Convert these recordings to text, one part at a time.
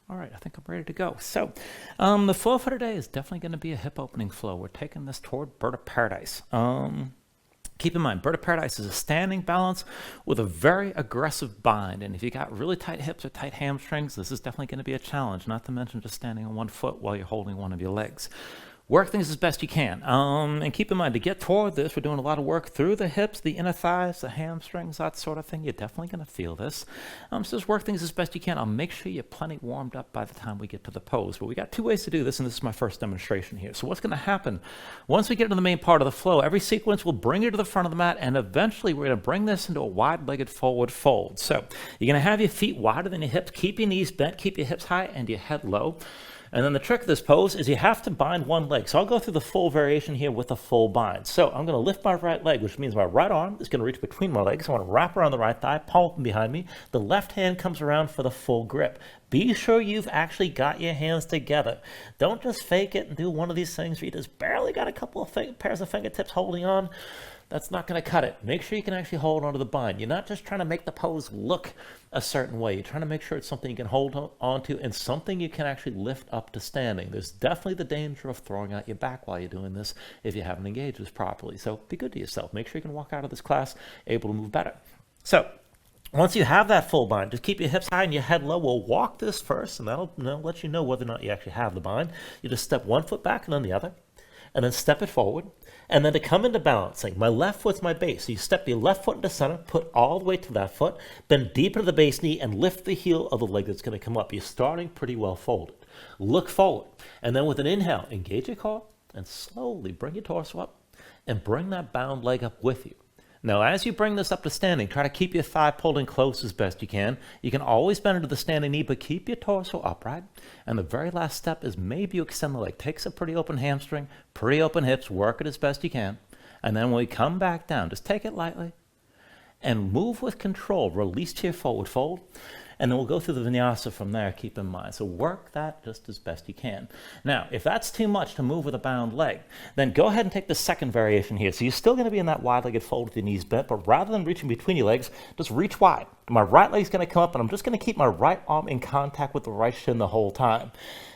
All right, I think I'm ready to go. So, the flow for today is definitely going to be a hip opening flow. We're taking this toward Bird of Paradise. Keep in mind, Bird of Paradise is a standing balance with a very aggressive bind. And if you got really tight hips or tight hamstrings, this is definitely going to be a challenge, not to mention just standing on one foot while you're holding one of your legs. Work things as best you can. And keep in mind, to get toward this, we're doing a lot of work through the hips, the inner thighs, the hamstrings, that sort of thing. You're definitely going to feel this. So just work things as best you can. I'll make sure you're plenty warmed up by the time we get to the pose. But we got two ways to do this, and this is my first demonstration here. So what's going to happen, once we get to the main part of the flow, every sequence will bring you to the front of the mat, and eventually we're going to bring this into a wide-legged forward fold. So you're going to have your feet wider than your hips, keep your knees bent, keep your hips high, and your head low. And then the trick of this pose is you have to bind one leg. So I'll go through the full variation here with a full bind. So I'm going to lift my right leg, which means my right arm is going to reach between my legs. I want to wrap around the right thigh, palm open behind me. The left hand comes around for the full grip. Be sure you've actually got your hands together. Don't just fake it and do one of these things where you just barely got a couple of pairs of fingertips holding on. That's not going to cut it. Make sure you can actually hold onto the bind. You're not just trying to make the pose look a certain way. You're trying to make sure it's something you can hold onto and something you can actually lift up to standing. There's definitely the danger of throwing out your back while you're doing this if you haven't engaged this properly. So be good to yourself. Make sure you can walk out of this class able to move better. So once you have that full bind, just keep your hips high and your head low. We'll walk this first, and that'll let you know whether or not you actually have the bind. You just step one foot back and then the other, and then step it forward. And then to come into balancing, my left foot's my base. So you step your left foot into center, put all the way to that foot, bend deep into the base knee, and lift the heel of the leg that's going to come up. You're starting pretty well folded. Look forward. And then with an inhale, engage your core, and slowly bring your torso up, and bring that bound leg up with you. Now, as you bring this up to standing, try to keep your thigh pulled in close as best you can. You can always bend into the standing knee, but keep your torso upright. And the very last step is maybe you extend the leg. Take a pretty open hamstring, pretty open hips, work it as best you can. And then when we come back down, just take it lightly and move with control. Release to your forward fold. And then we'll go through the Vinyasa from there, keep in mind. So work that just as best you can. Now, if that's too much to move with a bound leg, then go ahead and take the second variation here. So you're still going to be in that wide-legged fold with your knees bent, but rather than reaching between your legs, just reach wide. My right leg's going to come up, and I'm just going to keep my right arm in contact with the right shin the whole time.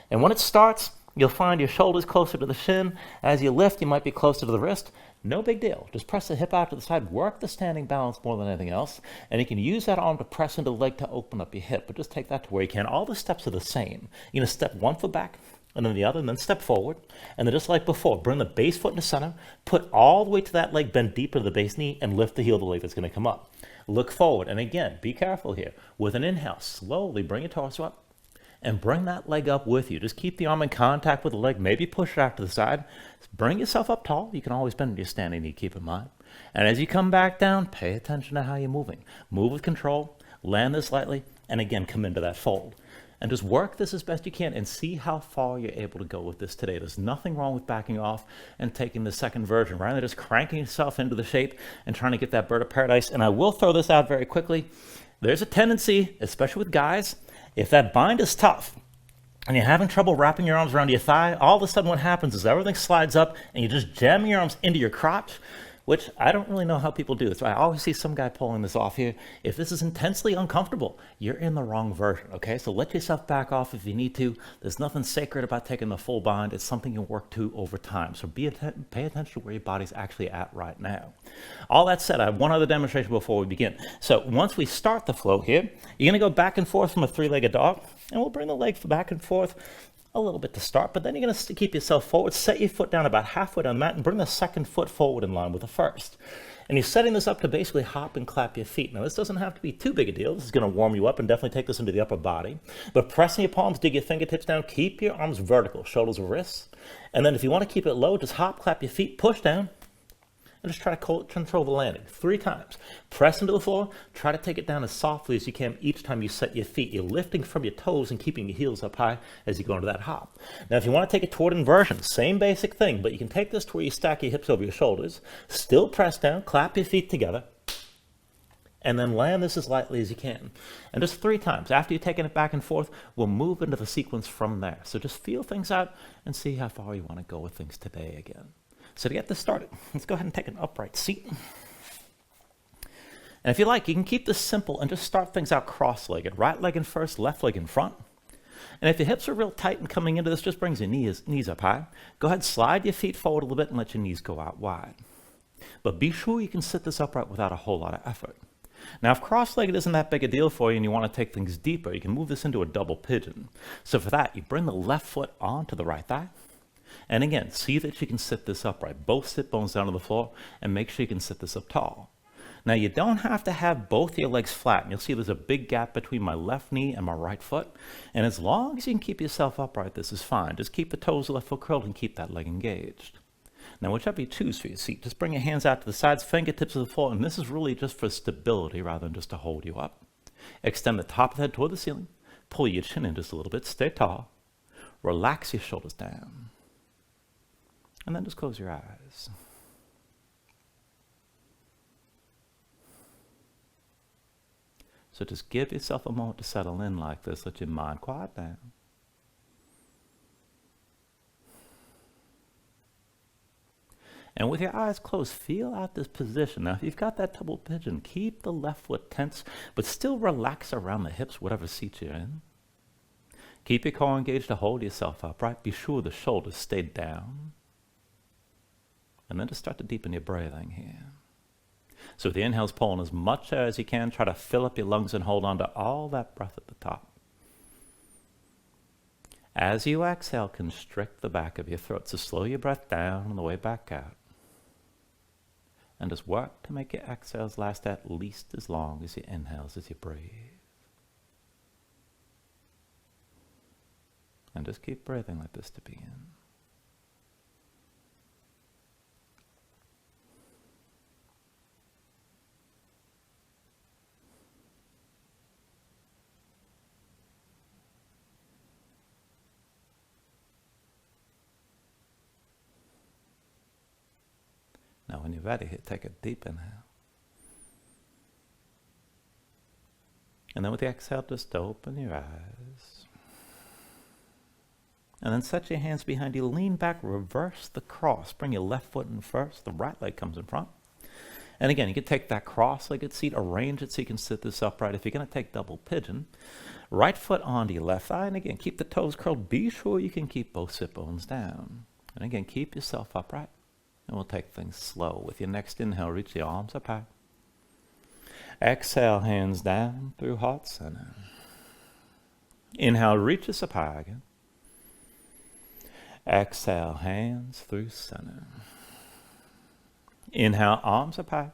And when it starts, you'll find your shoulders closer to the shin. As you lift, you might be closer to the wrist. No big deal. Just press the hip out to the side. Work the standing balance more than anything else. And you can use that arm to press into the leg to open up your hip. But just take that to where you can. All the steps are the same. You're going to step one foot back, and then the other, and then step forward. And then just like before, bring the base foot into center. Put all the way to that leg, bend deeper to the base knee, and lift the heel of the leg that's going to come up. Look forward. And again, be careful here. With an inhale, slowly bring your torso up. And bring that leg up with you. Just keep the arm in contact with the leg. Maybe push it out to the side. Bring yourself up tall. You can always bend your standing knee, keep in mind. And as you come back down, pay attention to how you're moving. Move with control. Land this lightly. And again, come into that fold. And just work this as best you can and see how far you're able to go with this today. There's nothing wrong with backing off and taking the second version. Rather than just cranking yourself into the shape and trying to get that Bird of Paradise. And I will throw this out very quickly. There's a tendency, especially with guys, if that bind is tough and you're having trouble wrapping your arms around your thigh, all of a sudden what happens is everything slides up and you just jam your arms into your crotch, which I don't really know how people do. So I always see some guy pulling this off here. If this is intensely uncomfortable, you're in the wrong version, okay? So let yourself back off if you need to. There's nothing sacred about taking the full bind. It's something you work to over time. So pay attention to where your body's actually at right now. All that said, I have one other demonstration before we begin. So once we start the flow here, you're gonna go back and forth from a three-legged dog, and we'll bring the leg back and forth a little bit to start, but then you're going to keep yourself forward, set your foot down about halfway down the mat, and bring the second foot forward in line with the first. And you're setting this up to basically hop and clap your feet. Now, this doesn't have to be too big a deal. This is going to warm you up and definitely take this into the upper body. But pressing your palms, dig your fingertips down, keep your arms vertical, shoulders or wrists. And then if you want to keep it low, just hop, clap your feet, push down, and just try to control the landing 3 times. Press into the floor. Try to take it down as softly as you can each time you set your feet. You're lifting from your toes and keeping your heels up high as you go into that hop. Now, if you want to take it toward inversion, same basic thing, but you can take this to where you stack your hips over your shoulders. Still press down, clap your feet together, and then land this as lightly as you can. And just 3 times. After you've taken it back and forth, we'll move into the sequence from there. So just feel things out and see how far you want to go with things today again. So to get this started, let's go ahead and take an upright seat. And if you like, you can keep this simple and just start things out cross-legged. Right leg in first, left leg in front. And if your hips are real tight and coming into this, just brings your knees up high. Go ahead, slide your feet forward a little bit and let your knees go out wide. But be sure you can sit this upright without a whole lot of effort. Now, if cross-legged isn't that big a deal for you and you want to take things deeper, you can move this into a double pigeon. So for that, you bring the left foot onto the right thigh. And again, see that you can sit this upright. Both sit bones down to the floor, and make sure you can sit this up tall. Now, you don't have to have both your legs flat. And you'll see there's a big gap between my left knee and my right foot. And as long as you can keep yourself upright, this is fine. Just keep the toes of the left foot curled and keep that leg engaged. Now, whichever you choose for your seat, just bring your hands out to the sides, fingertips of the floor, and this is really just for stability rather than just to hold you up. Extend the top of the head toward the ceiling. Pull your chin in just a little bit. Stay tall. Relax your shoulders down. And then just close your eyes. So just give yourself a moment to settle in like this. Let your mind quiet down. And with your eyes closed, feel out this position. Now, if you've got that double pigeon, keep the left foot tense, but still relax around the hips, whatever seat you're in. Keep your core engaged to hold yourself upright. Be sure the shoulders stay down. And then just start to deepen your breathing here. So with the inhales, pull in as much air as you can. Try to fill up your lungs and hold on to all that breath at the top. As you exhale, constrict the back of your throat. So slow your breath down on the way back out. And just work to make your exhales last at least as long as your inhales as you breathe. And just keep breathing like this to begin. Now, when you're ready, take a deep inhale. And then with the exhale, just open your eyes. And then set your hands behind you. Lean back, reverse the cross. Bring your left foot in first. The right leg comes in front. And again, you can take that cross-legged seat, arrange it so you can sit this upright. If you're going to take double pigeon, right foot onto your left thigh. And again, keep the toes curled. Be sure you can keep both sit bones down. And again, keep yourself upright. And we'll take things slow. With your next inhale, reach the arms up high. Exhale, hands down through heart center. Inhale, reach us up high again. Exhale, hands through center. Inhale, arms up high.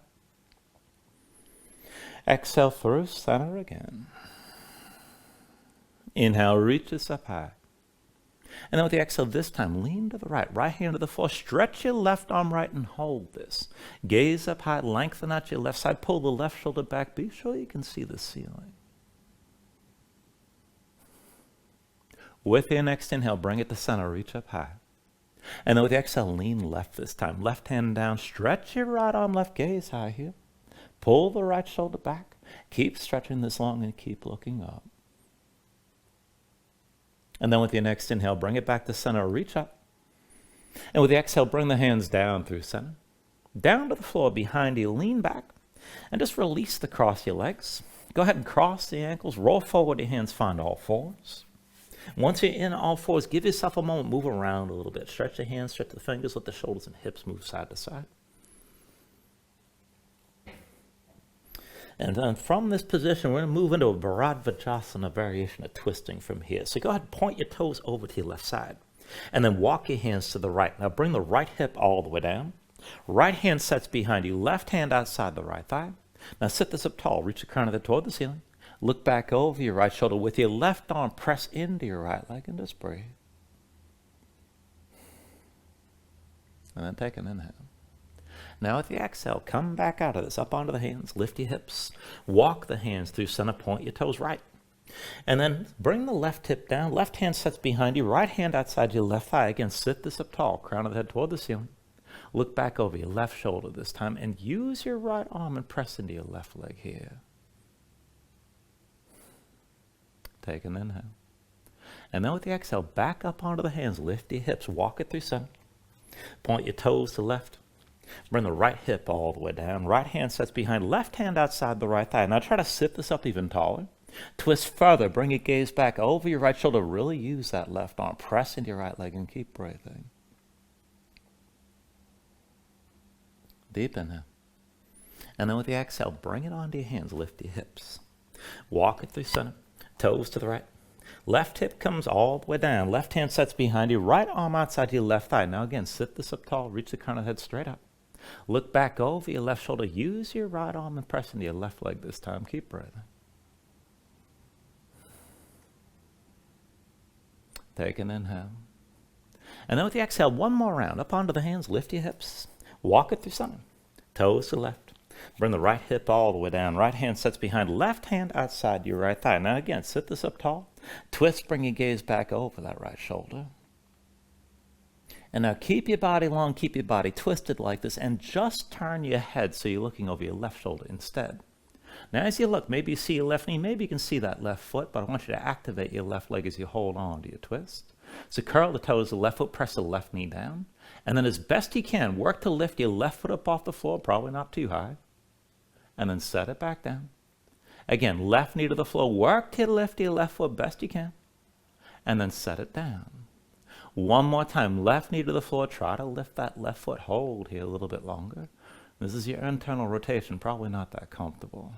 Exhale, through center again. Inhale, reach us up high. And then with the exhale this time, lean to the right. Right hand to the floor. Stretch your left arm right and hold this. Gaze up high. Lengthen out your left side. Pull the left shoulder back. Be sure you can see the ceiling. With your next inhale, bring it to center. Reach up high. And then with the exhale, lean left this time. Left hand down. Stretch your right arm left. Gaze high here. Pull the right shoulder back. Keep stretching this long and keep looking up. And then with your next inhale, bring it back to center, reach up. And with the exhale, bring the hands down through center. Down to the floor behind you, lean back. And just release the cross your legs. Go ahead and cross the ankles, roll forward your hands, find all fours. Once you're in all fours, give yourself a moment, move around a little bit. Stretch the hands, stretch the fingers, let the shoulders and hips move side to side. And then from this position, we're going to move into a Vinyasa variation of twisting from here. So go ahead and point your toes over to your left side. And then walk your hands to the right. Now bring the right hip all the way down. Right hand sets behind you. Left hand outside the right thigh. Now sit this up tall. Reach the crown of the head toward the ceiling. Look back over your right shoulder. With your left arm, press into your right leg and just breathe. And then take an inhale. Now with the exhale, come back out of this, up onto the hands, lift your hips, walk the hands through center, point your toes right. And then bring the left hip down, left hand sets behind you, right hand outside your left thigh. Again, sit this up tall, crown of the head toward the ceiling. Look back over your left shoulder this time and use your right arm and press into your left leg here. Take an inhale. And then with the exhale, back up onto the hands, lift your hips, walk it through center. Point your toes to left. Bring the right hip all the way down. Right hand sets behind, left hand outside the right thigh. Now try to sit this up even taller. Twist further, bring your gaze back over your right shoulder. Really use that left arm. Press into your right leg and keep breathing. Deep inhale. And then with the exhale, bring it onto your hands. Lift your hips. Walk it through center. Toes to the right. Left hip comes all the way down. Left hand sets behind you. Right arm outside your left thigh. Now again, sit this up tall. Reach the crown of the head straight up. Look back over your left shoulder. Use your right arm and press into your left leg this time. Keep breathing. Take an inhale. And then with the exhale, one more round. Up onto the hands. Lift your hips. Walk it through center. Toes to the left. Bring the right hip all the way down. Right hand sets behind. Left hand outside your right thigh. Now again, sit this up tall. Twist, bring your gaze back over that right shoulder. And now keep your body long, keep your body twisted like this, and just turn your head so you're looking over your left shoulder instead. Now as you look, maybe you see your left knee, maybe you can see that left foot, but I want you to activate your left leg as you hold on to your twist. So curl the toes of the left foot, press the left knee down, and then as best you can, work to lift your left foot up off the floor, probably not too high, and then set it back down. Again, left knee to the floor, work to lift your left foot best you can, and then set it down. One more time, left knee to the floor, try to lift that left foot, hold here a little bit longer. This is your internal rotation, probably not that comfortable.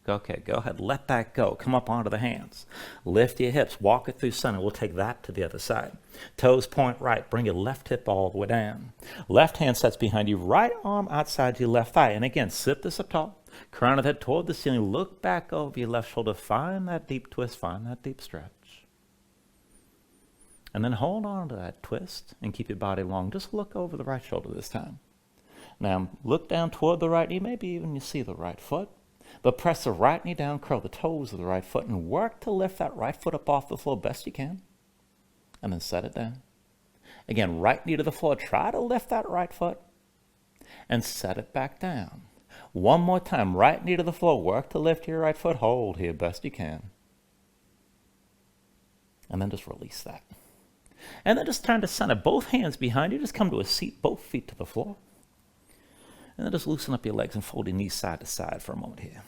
Okay, go ahead, let that go. Come up onto the hands. Lift your hips, walk it through center. We'll take that to the other side. Toes point right, bring your left hip all the way down. Left hand sets behind you, right arm outside your left thigh. And again, sit this up tall. Crown of the head toward the ceiling, look back over your left shoulder, find that deep twist, find that deep stretch. And then hold on to that twist and keep your body long. Just look over the right shoulder this time. Now look down toward the right knee, maybe even you see the right foot. But press the right knee down, curl the toes of the right foot, and work to lift that right foot up off the floor best you can. And then set it down. Again, right knee to the floor, try to lift that right foot and set it back down. One more time, right knee to the floor, work to lift your right foot, hold here best you can. And then just release that. And then just turn to center, both hands behind you, just come to a seat, both feet to the floor. And then just loosen up your legs and fold your knees side to side for a moment here.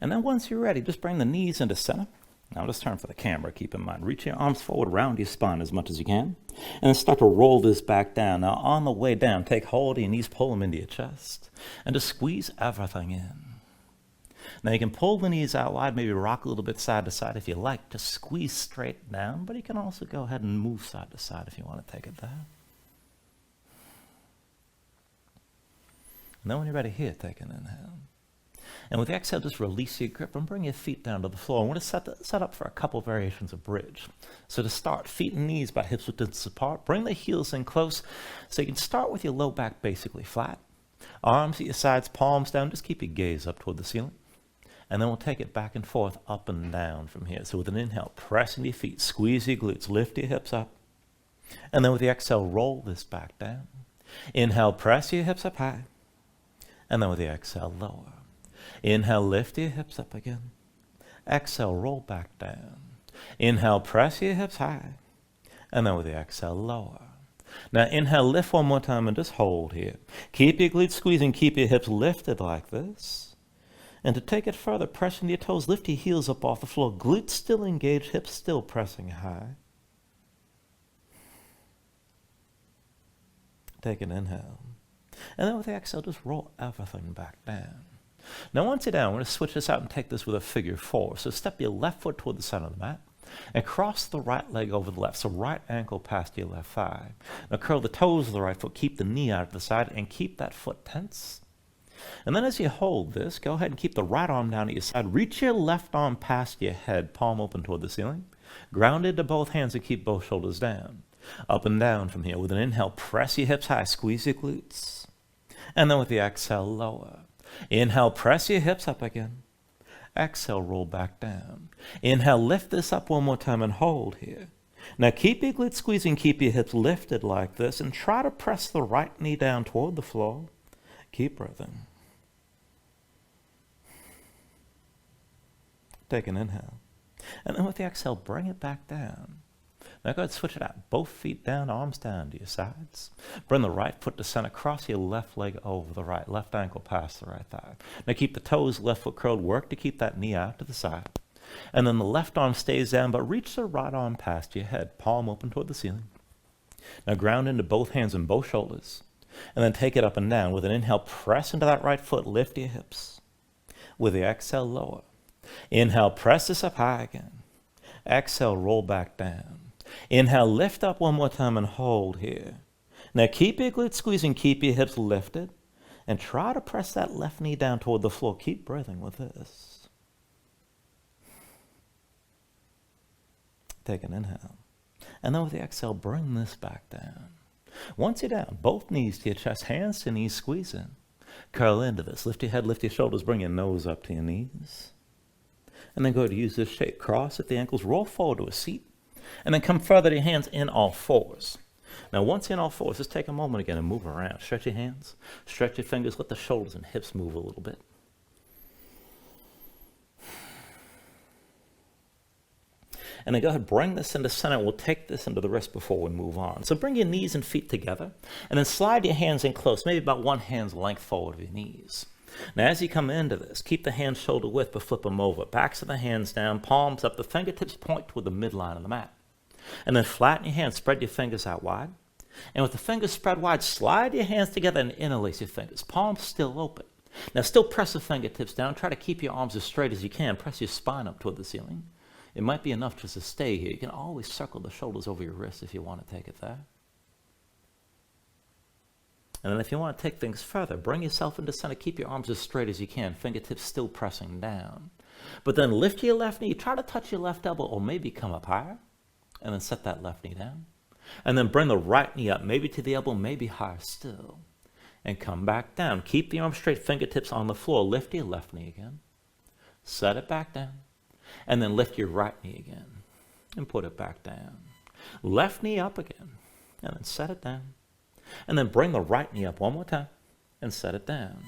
And then once you're ready, just bring the knees into center. Now just turn for the camera, keep in mind. Reach your arms forward around your spine as much as you can. And then start to roll this back down. Now on the way down, take hold of your knees, pull them into your chest. And just squeeze everything in. Now you can pull the knees out wide, maybe rock a little bit side to side if you like. Just squeeze straight down, but you can also go ahead and move side to side if you want to take it there. And then when you're ready here, take an inhale. And with the exhale, just release your grip and bring your feet down to the floor. I want to set up for a couple variations of bridge. So to start, feet and knees about hips width distance apart. Bring the heels in close. So you can start with your low back basically flat. Arms at your sides, palms down. Just keep your gaze up toward the ceiling. And then we'll take it back and forth, up and down from here. So with an inhale, press into your feet, squeeze your glutes, lift your hips up. And then with the exhale, roll this back down. Inhale, press your hips up high. And then with the exhale, lower. Inhale, lift your hips up again. Exhale, roll back down. Inhale, press your hips high. And then with the exhale, lower. Now inhale, lift one more time and just hold here. Keep your glutes squeezing, keep your hips lifted like this. And to take it further, press into your toes, lift your heels up off the floor. Glutes still engaged, hips still pressing high. Take an inhale. And then with the exhale, just roll everything back down. Now once you're down, we're going to switch this out and take this with a figure four. So step your left foot toward the center of the mat and cross the right leg over the left. So right ankle past your left thigh. Now curl the toes of the right foot, keep the knee out to the side and keep that foot tense. And then as you hold this, go ahead and keep the right arm down at your side. Reach your left arm past your head, palm open toward the ceiling. Grounded to both hands and keep both shoulders down. Up and down from here. With an inhale, press your hips high, squeeze your glutes. And then with the exhale, lower. Inhale, press your hips up again. Exhale, roll back down. Inhale, lift this up one more time and hold here. Now keep your glutes squeezing, keep your hips lifted like this, and try to press the right knee down toward the floor. Keep breathing. Take an inhale. And then with the exhale, bring it back down. Now go ahead, switch it out. Both feet down, arms down to your sides. Bring the right foot to center, cross your left leg over the right, left ankle past the right thigh. Now keep the toes, left foot curled, work to keep that knee out to the side. And then the left arm stays down, but reach the right arm past your head, palm open toward the ceiling. Now ground into both hands and both shoulders. And then take it up and down. With an inhale, press into that right foot, lift your hips. With the exhale, lower. Inhale, press this up high again. Exhale, roll back down. Inhale, lift up one more time and hold here. Now keep your glutes squeezing, keep your hips lifted, and try to press that left knee down toward the floor. Keep breathing with this. Take an inhale. And then with the exhale, bring this back down. Once you're down, both knees to your chest, hands to knees, squeeze in. Curl into this. Lift your head, lift your shoulders, bring your nose up to your knees. And then go to use this shape. Cross at the ankles, roll forward to a seat. And then come further to your hands in all fours. Now once in all fours, just take a moment again and move around. Stretch your hands, stretch your fingers, let the shoulders and hips move a little bit. And then go ahead, bring this into center. We'll take this into the wrist before we move on. So bring your knees and feet together, and then slide your hands in close, maybe about one hand's length forward of your knees. Now as you come into this, keep the hands shoulder width, but flip them over. Backs of the hands down, palms up, the fingertips point toward the midline of the mat. And then flatten your hands, spread your fingers out wide. And with the fingers spread wide, slide your hands together and interlace your fingers. Palms still open. Now still press the fingertips down. Try to keep your arms as straight as you can. Press your spine up toward the ceiling. It might be enough just to stay here. You can always circle the shoulders over your wrists if you want to take it there. And then if you want to take things further, bring yourself into center. Keep your arms as straight as you can. Fingertips still pressing down. But then lift your left knee. Try to touch your left elbow or maybe come up higher. And then set that left knee down. And then bring the right knee up, maybe to the elbow, maybe higher still. And come back down. Keep the arms straight, fingertips on the floor. Lift your left knee again. Set it back down. And then lift your right knee again and put it back down. Left knee up again and then set it down. And then bring the right knee up one more time and set it down.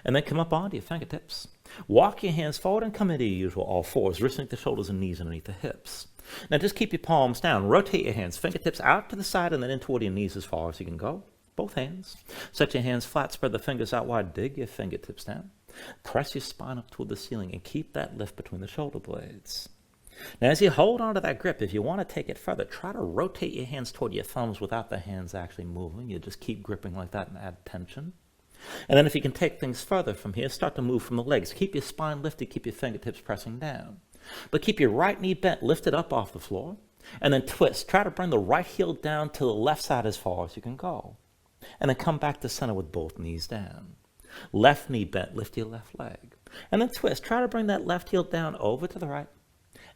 And then come up onto your fingertips. Walk your hands forward and come into your usual all fours, wristing the shoulders and knees underneath the hips. Now just keep your palms down. Rotate your hands, fingertips out to the side and then in toward your knees as far as you can go. Both hands. Set your hands flat, spread the fingers out wide, dig your fingertips down. Press your spine up toward the ceiling and keep that lift between the shoulder blades. Now as you hold on to that grip, if you want to take it further, try to rotate your hands toward your thumbs without the hands actually moving. You just keep gripping like that and add tension. And then if you can take things further from here, start to move from the legs. Keep your spine lifted, keep your fingertips pressing down. But keep your right knee bent, lift it up off the floor, and then twist. Try to bring the right heel down to the left side as far as you can go. And then come back to center with both knees down. Left knee bent, lift your left leg. And then twist. Try to bring that left heel down over to the right.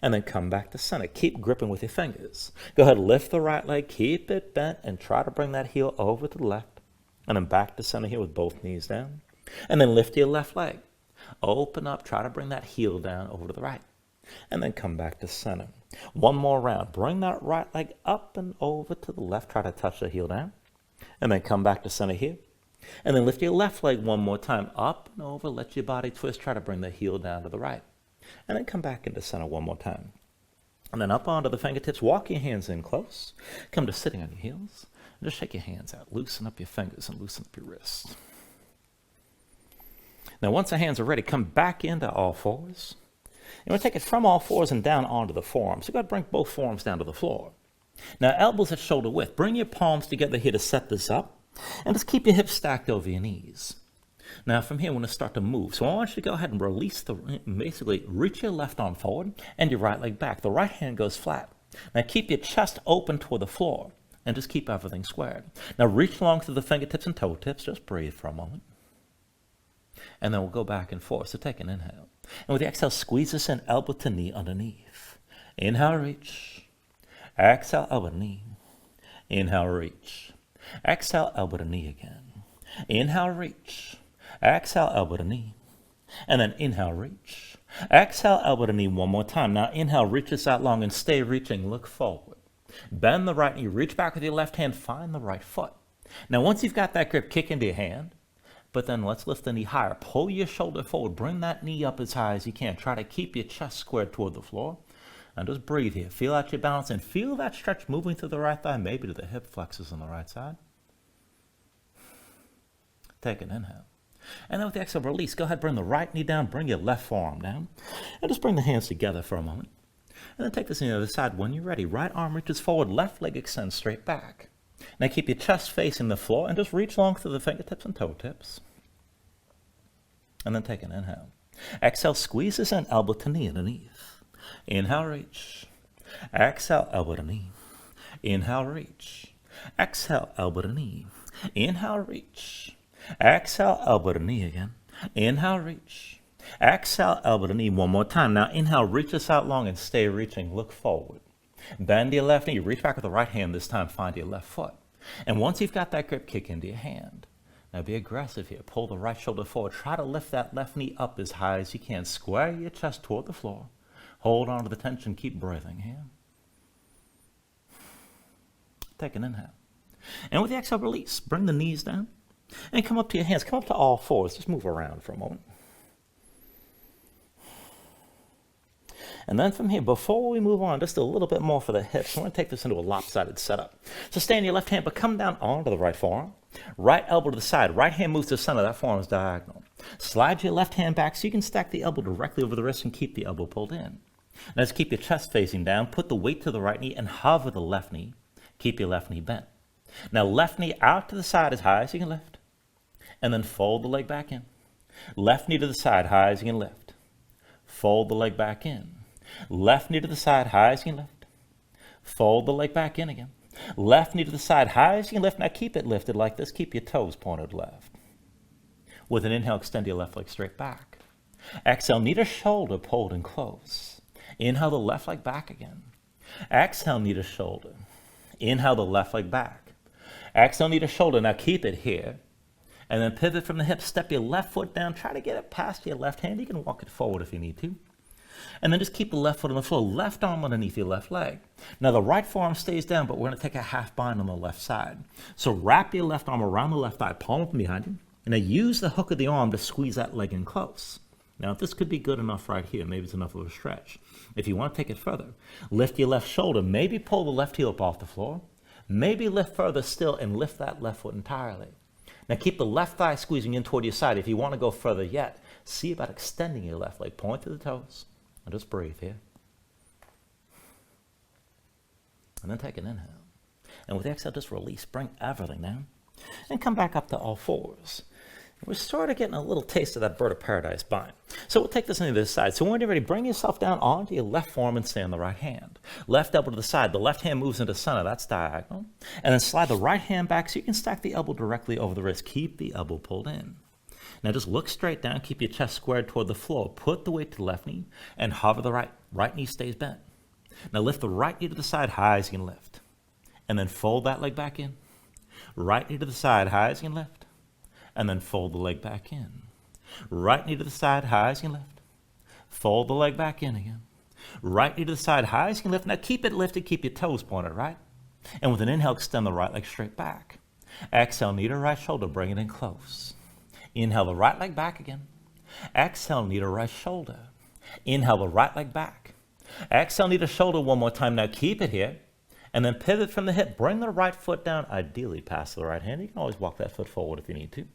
And then come back to center. Keep gripping with your fingers. Go ahead, lift the right leg, keep it bent, and try to bring that heel over to the left. And then back to center here with both knees down. And then lift your left leg. Open up, try to bring that heel down over to the right. And then come back to center. One more round. Bring that right leg up and over to the left. Try to touch the heel down. And then come back to center here. And then lift your left leg one more time. Up and over. Let your body twist. Try to bring the heel down to the right. And then come back into center one more time. And then up onto the fingertips. Walk your hands in close. Come to sitting on your heels. And just shake your hands out. Loosen up your fingers and loosen up your wrists. Now once the hands are ready, come back into all fours. And we'll take it from all fours and down onto the forearms. So go ahead and bring both forearms down to the floor. Now elbows at shoulder width. Bring your palms together here to set this up. And just keep your hips stacked over your knees. Now from here, we're going to start to move. So I want you to go ahead and release basically reach your left arm forward and your right leg back. The right hand goes flat. Now keep your chest open toward the floor and just keep everything squared. Now reach along through the fingertips and toe tips. Just breathe for a moment. And then we'll go back and forth. So take an inhale. And with the exhale, squeeze this in, elbow to knee underneath. Inhale, reach. Exhale, elbow to knee. Inhale, reach. Exhale, elbow to knee again. Inhale, reach. Exhale, elbow to knee. And then inhale, reach. Exhale, elbow to knee one more time. Now inhale, reach this out long and stay reaching. Look forward. Bend the right knee. Reach back with your left hand. Find the right foot. Now once you've got that grip, kick into your hand. But then let's lift the knee higher. Pull your shoulder forward. Bring that knee up as high as you can. Try to keep your chest squared toward the floor. And just breathe here. Feel out your balance and feel that stretch moving through the right thigh, maybe to the hip flexors on the right side. Take an inhale. And then with the exhale, release. Go ahead, bring the right knee down, bring your left forearm down. And just bring the hands together for a moment. And then take this on the other side. When you're ready, right arm reaches forward, left leg extends straight back. Now keep your chest facing the floor and just reach long through the fingertips and toe tips. And then take an inhale. Exhale, squeeze this in, elbow to knee underneath. Inhale, reach. Exhale, elbow to knee. Inhale, reach. Exhale, elbow to knee. Inhale, reach. Exhale, elbow to knee again. Inhale, reach. Exhale, elbow to knee one more time. Now inhale, reach this out long and stay reaching. Look forward. Bend your left knee. Reach back with the right hand. This time find your left foot. And once you've got that grip, kick into your hand. Now be aggressive here. Pull the right shoulder forward. Try to lift that left knee up as high as you can. Square your chest toward the floor. Hold on to the tension. Keep breathing here. Take an inhale. And with the exhale, release. Bring the knees down. And come up to your hands. Come up to all fours. Just move around for a moment. And then from here, before we move on, just a little bit more for the hips. I want to take this into a lopsided setup. So stay in your left hand, but come down onto the right forearm. Right elbow to the side. Right hand moves to the center. That forearm is diagonal. Slide your left hand back so you can stack the elbow directly over the wrist and keep the elbow pulled in. Now just keep your chest facing down. Put the weight to the right knee and hover the left knee. Keep your left knee bent. Now left knee out to the side as high as you can lift. And then fold the leg back in. Left knee to the side, high as you can lift. Fold the leg back in. Left knee to the side, high as you can lift. Fold the leg back in again. Left knee to the side, high as you can lift. Now keep it lifted like this. Keep your toes pointed left. With an inhale, extend your left leg straight back. Exhale, knee to shoulder, pulled in close. Inhale the left leg back again. Exhale, knee to shoulder. Inhale the left leg back. Exhale, knee to shoulder. Now keep it here. And then pivot from the hips, step your left foot down, try to get it past your left hand. You can walk it forward if you need to. And then just keep the left foot on the floor, left arm underneath your left leg. Now the right forearm stays down, but we're going to take a half bind on the left side. So wrap your left arm around the left thigh, palm up behind you, and now use the hook of the arm to squeeze that leg in close. Now this could be good enough right here. Maybe it's enough of a stretch. If you want to take it further, lift your left shoulder, maybe pull the left heel up off the floor, maybe lift further still and lift that left foot entirely. Now keep the left thigh squeezing in toward your side. If you want to go further yet, see about extending your left leg. Point to the toes. And just breathe here. And then take an inhale. And with the exhale, just release. Bring everything down. And come back up to all fours. We're sort of getting a little taste of that bird of paradise bind. So we'll take this into this side. So when you're ready, bring yourself down onto your left forearm and stay on the right hand. Left elbow to the side. The left hand moves into center. That's diagonal. And then slide the right hand back so you can stack the elbow directly over the wrist. Keep the elbow pulled in. Now just look straight down. Keep your chest squared toward the floor. Put the weight to the left knee and hover the right. Right knee stays bent. Now lift the right knee to the side high as you can lift. And then fold that leg back in. Right knee to the side high as you can lift. And then fold the leg back in. Right knee to the side, high as you can lift. Fold the leg back in again. Right knee to the side, high as you can lift. Now keep it lifted, keep your toes pointed, right? And with an inhale, extend the right leg straight back. Exhale, knee to right shoulder, bring it in close. Inhale the right leg back again. Exhale, knee to right shoulder. Inhale the right leg back. Exhale, knee to shoulder one more time. Now keep it here. And then pivot from the hip. Bring the right foot down, ideally past the right hand. You can always walk that foot forward if you need to.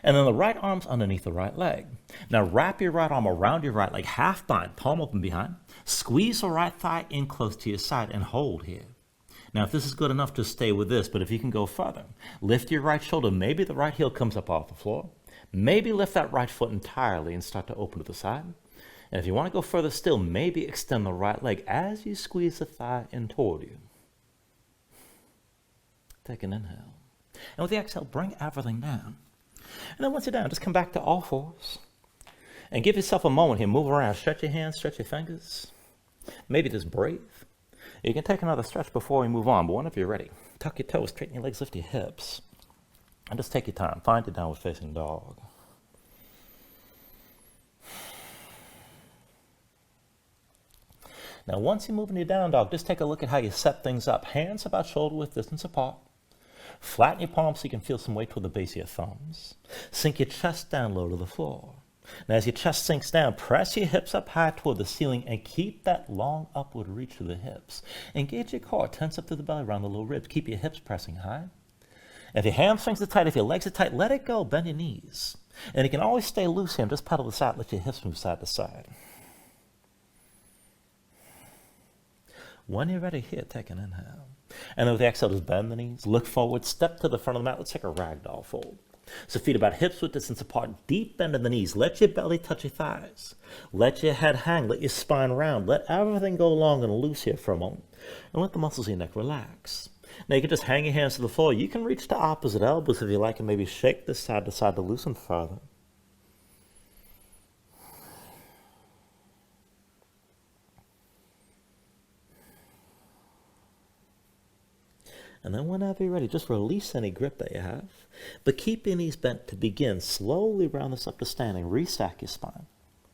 And then the right arm's underneath the right leg. Now wrap your right arm around your right leg, half bind, palm open behind. Squeeze the right thigh in close to your side and hold here. Now if this is good enough, just stay with this, but if you can go further, lift your right shoulder. Maybe the right heel comes up off the floor. Maybe lift that right foot entirely and start to open to the side. And if you want to go further still, maybe extend the right leg as you squeeze the thigh in toward you. Take an inhale. And with the exhale, bring everything down. And then once you're down, just come back to all fours. And give yourself a moment here. Move around. Stretch your hands, stretch your fingers. Maybe just breathe. You can take another stretch before we move on, but whenever you're ready, tuck your toes, straighten your legs, lift your hips. And just take your time. Find your downward facing dog. Now, once you move into your down dog, just take a look at how you set things up. Hands about shoulder width distance apart. Flatten your palms so you can feel some weight toward the base of your thumbs. Sink your chest down low to the floor. Now, as your chest sinks down, press your hips up high toward the ceiling and keep that long upward reach through the hips. Engage your core, tense up through the belly, around the low ribs. Keep your hips pressing high. If your hamstrings are tight, if your legs are tight, let it go. Bend your knees. And you can always stay loose here and just pedal this out. Let your hips move side to side. When you're ready here, take an inhale. And then with the exhale, just bend the knees, look forward, step to the front of the mat. Let's take a ragdoll fold. So feet about hips width distance apart, deep bend in the knees. Let your belly touch your thighs. Let your head hang, let your spine round. Let everything go long and loose here for a moment. And let the muscles of your neck relax. Now you can just hang your hands to the floor. You can reach to opposite elbows if you like and maybe shake this side to side to loosen further. And then whenever you're ready, just release any grip that you have. But keep your knees bent to begin. Slowly round this up to standing. Restack your spine.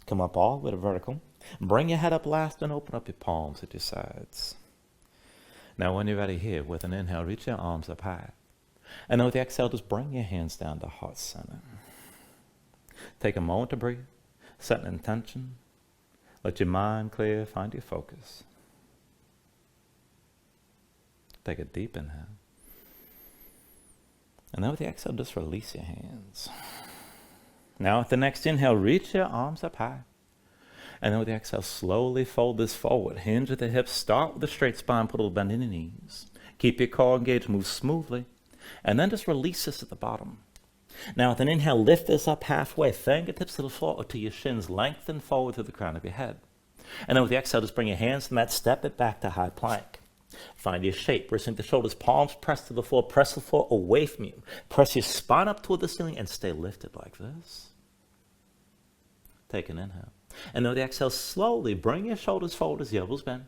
Come up all the way to vertical. Bring your head up last and open up your palms at your sides. Now when you're ready here, with an inhale, reach your arms up high. And then with the exhale, just bring your hands down to heart center. Take a moment to breathe. Set an intention. Let your mind clear. Find your focus. Take a deep inhale. And then with the exhale, just release your hands. Now with the next inhale, reach your arms up high. And then with the exhale, slowly fold this forward. Hinge at the hips. Start with a straight spine. Put a little bend in your knees. Keep your core engaged. Move smoothly. And then just release this at the bottom. Now with an inhale, lift this up halfway. Fingertips to the floor or to your shins. Lengthen forward to the crown of your head. And then with the exhale, just bring your hands to the mat. Step it back to high plank. Find your shape. Wrist the shoulders, palms press to the floor. Press the floor away from you. Press your spine up toward the ceiling and stay lifted like this. Take an inhale. And then with the exhale, slowly bring your shoulders forward as the elbows bend.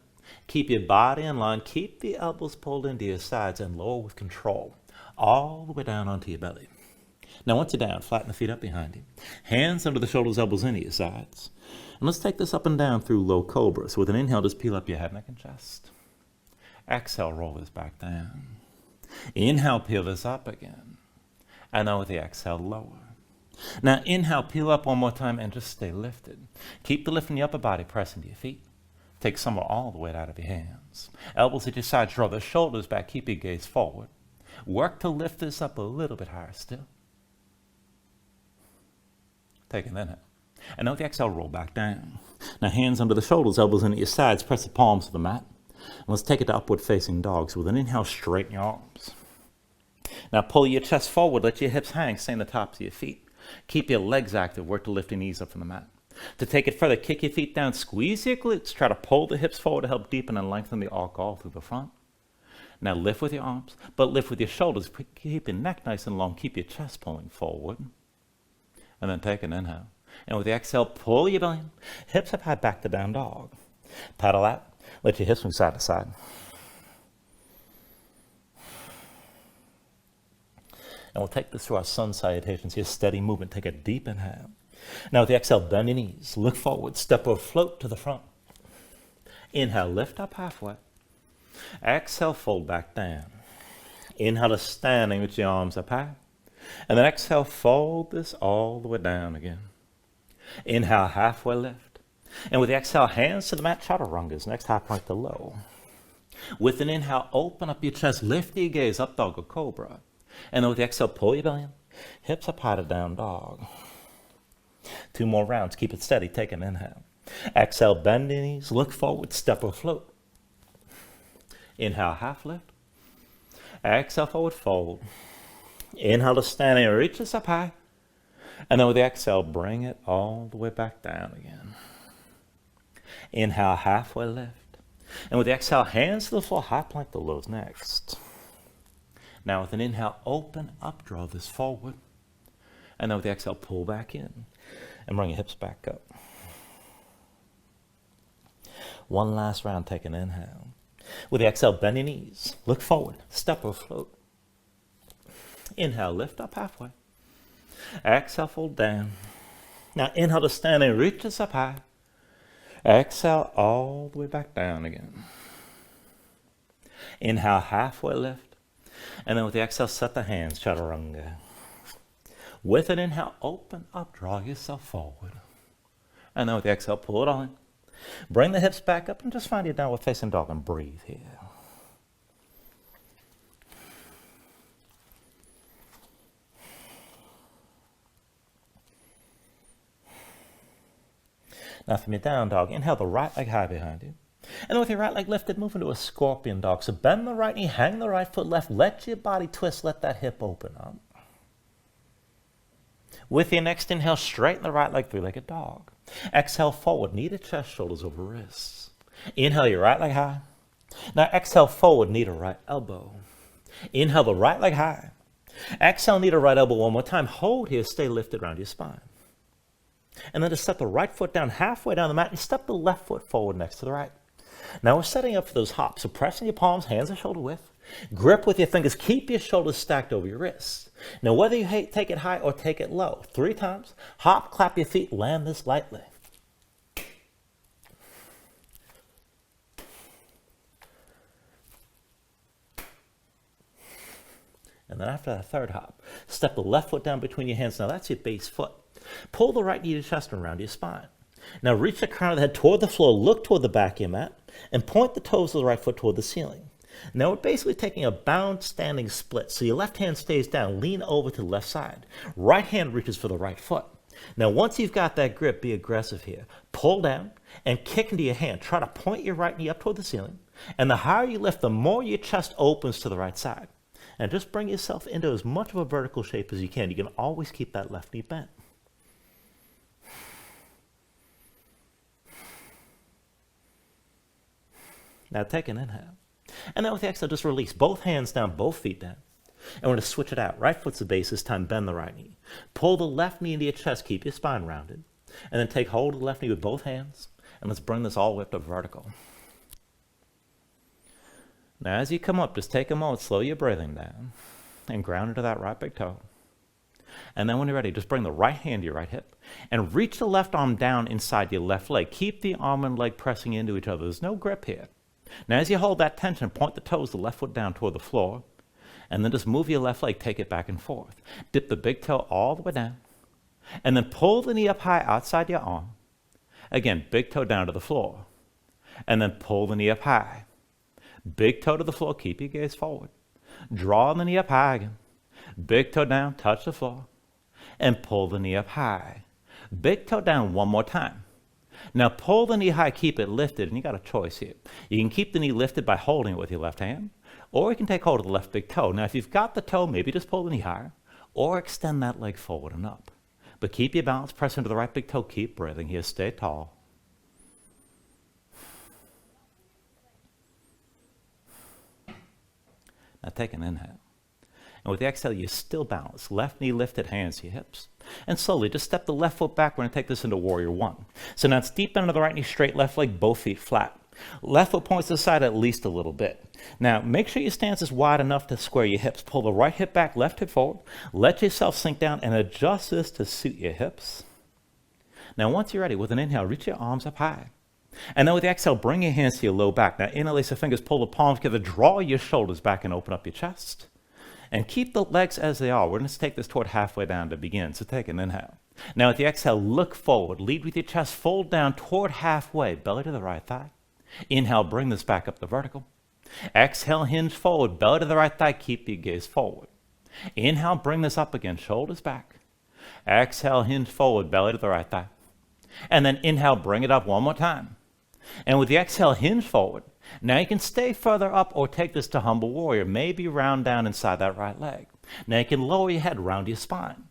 Keep your body in line. Keep the elbows pulled into your sides and lower with control. All the way down onto your belly. Now once you're down, flatten the feet up behind you. Hands under the shoulders, elbows into your sides. And let's take this up and down through low cobra. So with an inhale, just peel up your head, neck, and chest. Exhale, roll this back down. Inhale, peel this up again. And then with the exhale, lower. Now inhale, peel up one more time and just stay lifted. Keep the lift in the upper body, press into your feet. Take some or all the weight out of your hands. Elbows at your sides, draw the shoulders back, keep your gaze forward. Work to lift this up a little bit higher still. Take an inhale. And then with the exhale, roll back down. Now hands under the shoulders, elbows into your sides, press the palms to the mat. And let's take it to upward facing dog. So with an inhale, straighten your arms. Now pull your chest forward, let your hips hang, stay on the tops of your feet. Keep your legs active, work to lift your knees up from the mat. To take it further, kick your feet down, squeeze your glutes, try to pull the hips forward to help deepen and lengthen the arc all through the front. Now lift with your arms, but lift with your shoulders. Keep your neck nice and long, keep your chest pulling forward. And then take an inhale. And with the exhale, pull your belly in, hips up high, back to down dog. Paddle out, let your hips move side to side. And we'll take this through our sun salutations here. Steady movement. Take a deep inhale. Now with the exhale, bend your knees. Look forward. Step or float to the front. Inhale, lift up halfway. Exhale, fold back down. Inhale to standing with your arms up high. And then exhale, fold this all the way down again. Inhale, halfway lift. And with the exhale, hands to the mat, chaturangas. Next high plank to low. With an inhale, open up your chest. Lift your gaze, up dog or cobra. And then with the exhale, pull your belly in. Hips up high to down dog. 2 more rounds. Keep it steady. Take an inhale. Exhale, bend your knees. Look forward. Step or float. Inhale, half lift. Exhale, forward fold. Inhale to standing. Reach this up high. And then with the exhale, bring it all the way back down again. Inhale, halfway lift. And with the exhale, hands to the floor. High plank to lows next. Now with an inhale, open up, draw this forward. And then with the exhale, pull back in. And bring your hips back up. One last round, take an inhale. With the exhale, bend your knees. Look forward, step or float. Inhale, lift up halfway. Exhale, fold down. Now inhale to stand and reach this up high. Exhale, all the way back down again. Inhale, halfway lift. And then with the exhale, set the hands, chaturanga. With an inhale, open up, draw yourself forward. And then with the exhale, pull it all in. Bring the hips back up and just find your downward facing dog and breathe here. Now from your down dog, inhale the right leg high behind you. And then with your right leg lifted, move into a scorpion dog. So bend the right knee, hang the right foot left, let your body twist, let that hip open up. With your next inhale, straighten the right leg, three-legged dog. Exhale forward, knee to chest, shoulders over wrists. Inhale your right leg high. Now exhale forward, knee to right elbow. Inhale the right leg high. Exhale, knee to right elbow one more time. Hold here, stay lifted around your spine. And then just step the right foot down halfway down the mat and step the left foot forward next to the right. Now we're setting up for those hops. So pressing your palms, hands are shoulder width. Grip with your fingers. Keep your shoulders stacked over your wrists. Now whether you take it high or take it low, 3 times. Hop, clap your feet, land this lightly. And then after that third hop, step the left foot down between your hands. Now that's your base foot. Pull the right knee to chest and around your spine. Now reach the crown of the head toward the floor, look toward the back of your mat, and point the toes of the right foot toward the ceiling. Now we're basically taking a bound standing split. So your left hand stays down, lean over to the left side. Right hand reaches for the right foot. Now once you've got that grip, be aggressive here. Pull down and kick into your hand. Try to point your right knee up toward the ceiling. And the higher you lift, the more your chest opens to the right side. And just bring yourself into as much of a vertical shape as you can. You can always keep that left knee bent. Now take an inhale. And then with the exhale, just release both hands down, both feet down. And we're going to switch it out. Right foot's the base this time, bend the right knee. Pull the left knee into your chest, keep your spine rounded. And then take hold of the left knee with both hands. And let's bring this all the way up to vertical. Now as you come up, just take a moment, slow your breathing down. And ground into that right big toe. And then when you're ready, just bring the right hand to your right hip. And reach the left arm down inside your left leg. Keep the arm and leg pressing into each other. There's no grip here. Now as you hold that tension, point the toes, the left foot down toward the floor, and then just move your left leg, take it back and forth. Dip the big toe all the way down, and then pull the knee up high outside your arm. Again, big toe down to the floor, and then pull the knee up high. Big toe to the floor, keep your gaze forward. Draw the knee up high again. Big toe down, touch the floor, and pull the knee up high. Big toe down one more time. Now pull the knee high, keep it lifted, and you got a choice here. You can keep the knee lifted by holding it with your left hand, or you can take hold of the left big toe. Now if you've got the toe, maybe just pull the knee higher, or extend that leg forward and up. But keep your balance, press into the right big toe, keep breathing here, stay tall. Now take an inhale. And with the exhale, you're still balanced. Left knee lifted, hands to your hips. And slowly, just step the left foot back. We're going to take this into Warrior One. So now it's deep into the right knee, straight left leg, both feet flat. Left foot points to the side at least a little bit. Now, make sure your stance is wide enough to square your hips. Pull the right hip back, left hip forward. Let yourself sink down and adjust this to suit your hips. Now, once you're ready, with an inhale, reach your arms up high. And then with the exhale, bring your hands to your low back. Now, interlace the fingers, pull the palms together, draw your shoulders back and open up your chest. And keep the legs as they are. We're going to take this toward halfway down to begin. So take an inhale. Now with the exhale, look forward. Lead with your chest, fold down toward halfway. Belly to the right thigh. Inhale, bring this back up to vertical. Exhale, hinge forward. Belly to the right thigh. Keep your gaze forward. Inhale, bring this up again. Shoulders back. Exhale, hinge forward. Belly to the right thigh. And then inhale, bring it up one more time. And with the exhale, hinge forward. Now you can stay further up or take this to Humble Warrior. Maybe round down inside that right leg. Now you can lower your head, round your spine.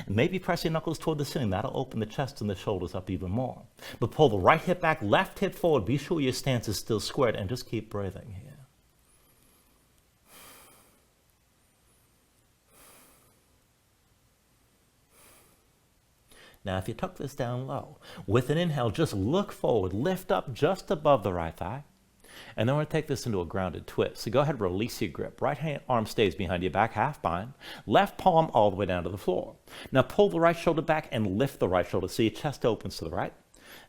And maybe press your knuckles toward the ceiling. That'll open the chest and the shoulders up even more. But pull the right hip back, left hip forward. Be sure your stance is still squared and just keep breathing here. Now if you tuck this down low, with an inhale, just look forward, lift up just above the right thigh. And then we're going to take this into a grounded twist. So go ahead, release your grip. Right hand arm stays behind your back, half bind. Left palm all the way down to the floor. Now pull the right shoulder back and lift the right shoulder so your chest opens to the right.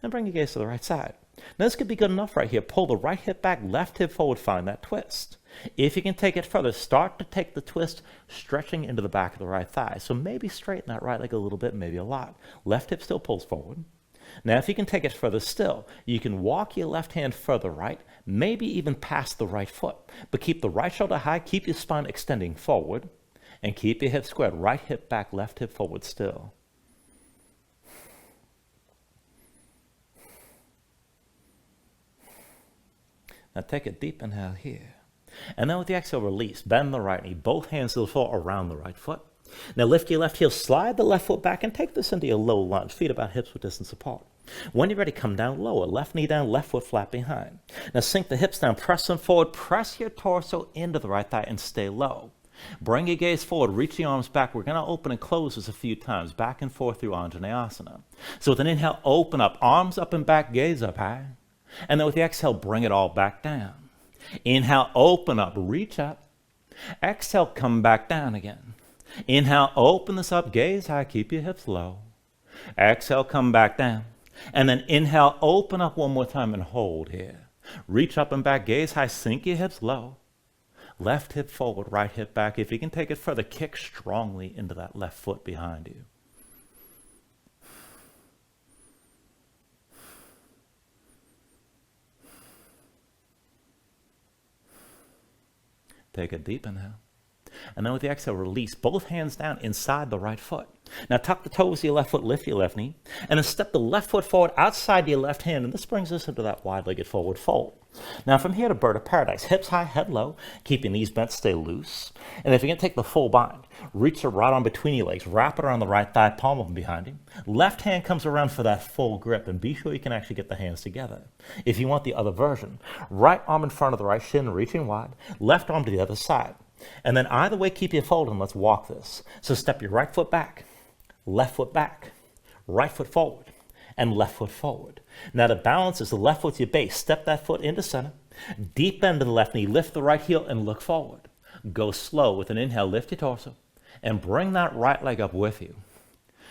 And bring your gaze to the right side. Now this could be good enough right here. Pull the right hip back, left hip forward, find that twist. If you can take it further, start to take the twist, stretching into the back of the right thigh. So maybe straighten that right leg a little bit, maybe a lot. Left hip still pulls forward. Now, if you can take it further still, you can walk your left hand further right, maybe even past the right foot. But keep the right shoulder high, keep your spine extending forward, and keep your hips squared. Right hip back, left hip forward still. Now take a deep inhale here. And then with the exhale, release. Bend the right knee. Both hands to the floor around the right foot. Now lift your left heel, slide the left foot back, and take this into your low lunge. Feet about hips width distance apart. When you're ready, come down lower. Left knee down, left foot flat behind. Now sink the hips down, press them forward. Press your torso into the right thigh and stay low. Bring your gaze forward, reach the arms back. We're going to open and close this a few times, back and forth through Anjaneyasana. So with an inhale, open up, arms up and back, gaze up high. And then with the exhale, bring it all back down. Inhale, open up, reach up. Exhale, come back down again. Inhale, open this up, gaze high, keep your hips low. Exhale, come back down. And then inhale, open up one more time and hold here. Reach up and back, gaze high, sink your hips low. Left hip forward, right hip back. If you can take it further, kick strongly into that left foot behind you. Take a deep inhale. And then with the exhale, release both hands down inside the right foot. Now tuck the toes of your left foot, lift your left knee, and then step the left foot forward outside your left hand, and this brings us into that wide-legged forward fold. Now from here to bird of paradise, hips high, head low, keep your knees bent, stay loose. And if you're going to take the full bind, reach the right arm between your legs, wrap it around the right thigh, palm of them behind you. Left hand comes around for that full grip, and be sure you can actually get the hands together. If you want the other version, right arm in front of the right shin, reaching wide, left arm to the other side. And then either way, keep your fold and let's walk this. So step your right foot back, left foot back, right foot forward, and left foot forward. Now the balance is the left foot's your base. Step that foot into center, deep bend to the left knee, lift the right heel and look forward. Go slow with an inhale, lift your torso, and bring that right leg up with you.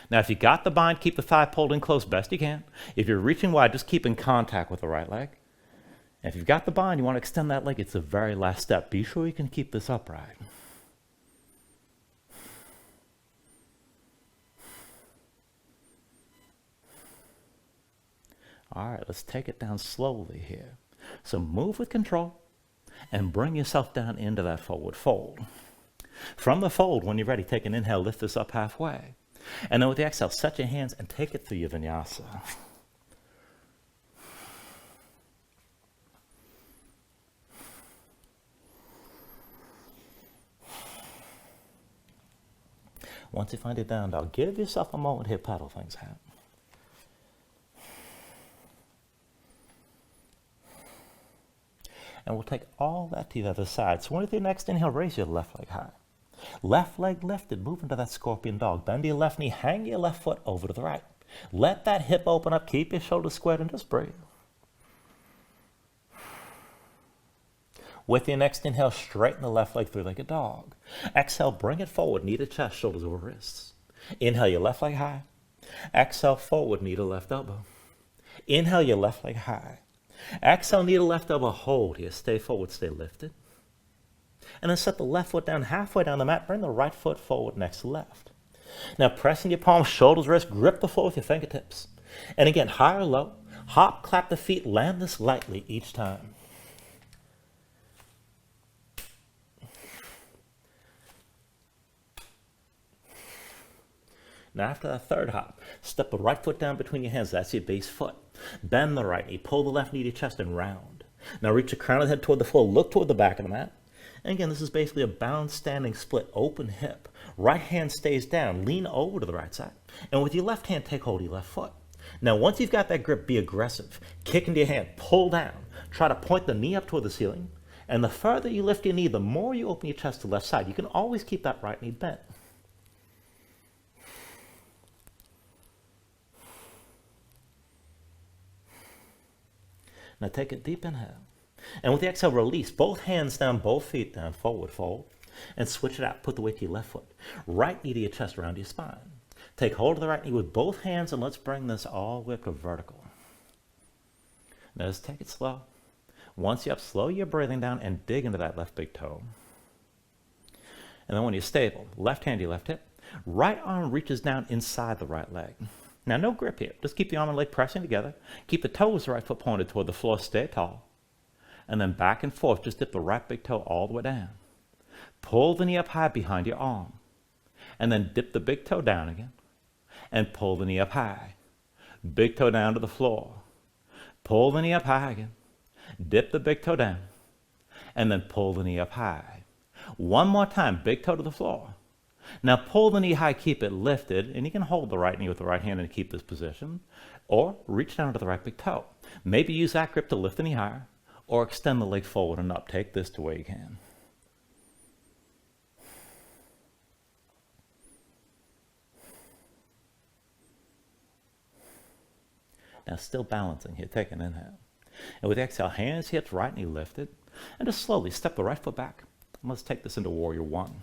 Now if you got the bind, keep the thigh pulled in close best you can. If you're reaching wide, just keep in contact with the right leg. And if you've got the bind, you want to extend that leg, it's the very last step. Be sure you can keep this upright. All right, let's take it down slowly here. So move with control and bring yourself down into that forward fold. From the fold, when you're ready, take an inhale, lift this up halfway. And then with the exhale, set your hands and take it through your vinyasa. Once you find it down dog, give yourself a moment here, paddle things out. And we'll take all that to the other side. So with your next inhale, raise your left leg high. Left leg lifted, move into that scorpion dog. Bend your left knee, hang your left foot over to the right. Let that hip open up, keep your shoulders squared, and just breathe. With your next inhale, straighten the left leg, three-legged dog. Exhale, bring it forward, knee to chest, shoulders over wrists. Inhale your left leg high. Exhale, forward, knee to left elbow. Inhale your left leg high. Exhale, knee to left elbow, hold here, stay forward, stay lifted. And then set the left foot down halfway down the mat, bring the right foot forward next to left. Now pressing your palms, shoulders, wrists, grip the floor with your fingertips. And again, high or low, hop, clap the feet, land this lightly each time. Now after that third hop, step the right foot down between your hands. That's your base foot. Bend the right knee. Pull the left knee to your chest and round. Now reach the crown of the head toward the floor. Look toward the back of the mat. And again, this is basically a bound standing split, open hip. Right hand stays down. Lean over to the right side. And with your left hand, take hold of your left foot. Now once you've got that grip, be aggressive. Kick into your hand. Pull down. Try to point the knee up toward the ceiling. And the further you lift your knee, the more you open your chest to the left side. You can always keep that right knee bent. Now take a deep inhale. And with the exhale, release both hands down, both feet down, forward fold. And switch it out. Put the weight to your left foot. Right knee to your chest around your spine. Take hold of the right knee with both hands and let's bring this all the way up to vertical. Now just take it slow. Once you're up, slow your breathing down and dig into that left big toe. And then when you're stable, left hand to your left hip, right arm reaches down inside the right leg. Now, no grip here. Just keep the arm and leg pressing together. Keep the toes, the right foot pointed toward the floor. Stay tall. And then back and forth, just dip the right big toe all the way down. Pull the knee up high behind your arm. And then dip the big toe down again. And pull the knee up high. Big toe down to the floor. Pull the knee up high again. Dip the big toe down. And then pull the knee up high. One more time, big toe to the floor. Now pull the knee high, keep it lifted, and you can hold the right knee with the right hand and keep this position, or reach down to the right big toe. Maybe use that grip to lift the knee higher, or extend the leg forward and up. Take this to where you can. Now still balancing here, take an inhale. And with the exhale, hands, hips, right knee lifted, and just slowly step the right foot back. And let's take this into warrior one.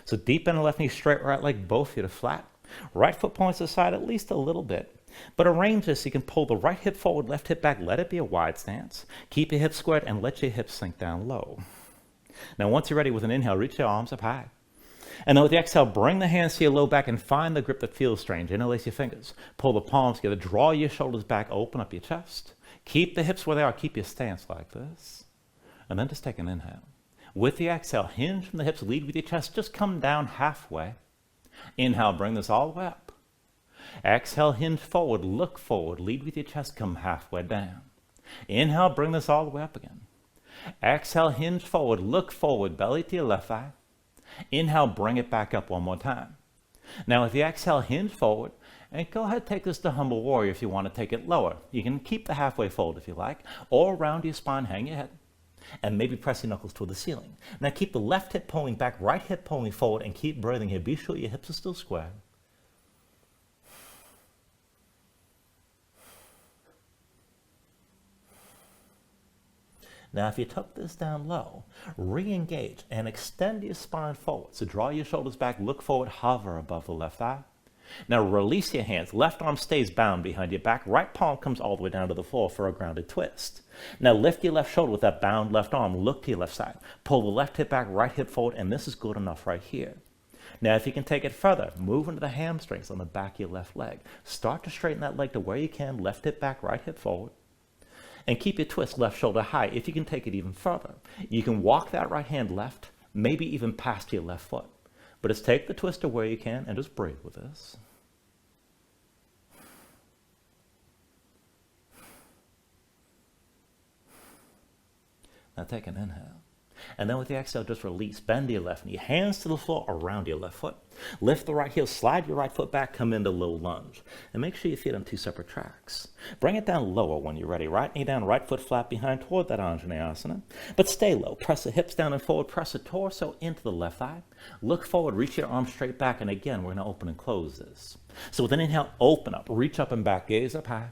So deep in the left knee, straight right leg, both feet are flat. Right foot points to the side at least a little bit. But arrange this so you can pull the right hip forward, left hip back, let it be a wide stance. Keep your hips squared and let your hips sink down low. Now once you're ready with an inhale, reach your arms up high. And then with the exhale, bring the hands to your low back and find the grip that feels strange. Interlace your fingers. Pull the palms together. Draw your shoulders back. Open up your chest. Keep the hips where they are. Keep your stance like this. And then just take an inhale. With the exhale, hinge from the hips. Lead with your chest. Just come down halfway. Inhale, bring this all the way up. Exhale, hinge forward. Look forward. Lead with your chest. Come halfway down. Inhale, bring this all the way up again. Exhale, hinge forward. Look forward. Belly to your left thigh. Inhale, bring it back up one more time. Now with the exhale, hinge forward, and go ahead, take this to humble warrior if you want to take it lower. You can keep the halfway fold if you like, or around your spine, hang your head, and maybe press your knuckles toward the ceiling. Now keep the left hip pulling back, right hip pulling forward, and keep breathing here. Be sure your hips are still square. Now, if you tuck this down low, re-engage and extend your spine forward. So draw your shoulders back, look forward, hover above the left thigh. Now release your hands. Left arm stays bound behind your back. Right palm comes all the way down to the floor for a grounded twist. Now lift your left shoulder with that bound left arm. Look to your left side. Pull the left hip back, right hip forward, and this is good enough right here. Now, if you can take it further, move into the hamstrings on the back of your left leg. Start to straighten that leg to where you can. Left hip back, right hip forward. And keep your twist left shoulder high. If you can take it even further, you can walk that right hand left, maybe even past your left foot. But just take the twist to where you can and just breathe with this. Now take an inhale. And then with the exhale, just release. Bend your left knee. Hands to the floor around your left foot. Lift the right heel. Slide your right foot back. Come into low lunge. And make sure you feet on two separate tracks. Bring it down lower when you're ready. Right knee down, right foot flat behind toward that Anjaneyasana. But stay low. Press the hips down and forward. Press the torso into the left thigh. Look forward. Reach your arms straight back. And again, we're going to open and close this. So with an inhale, open up. Reach up and back. Gaze up high.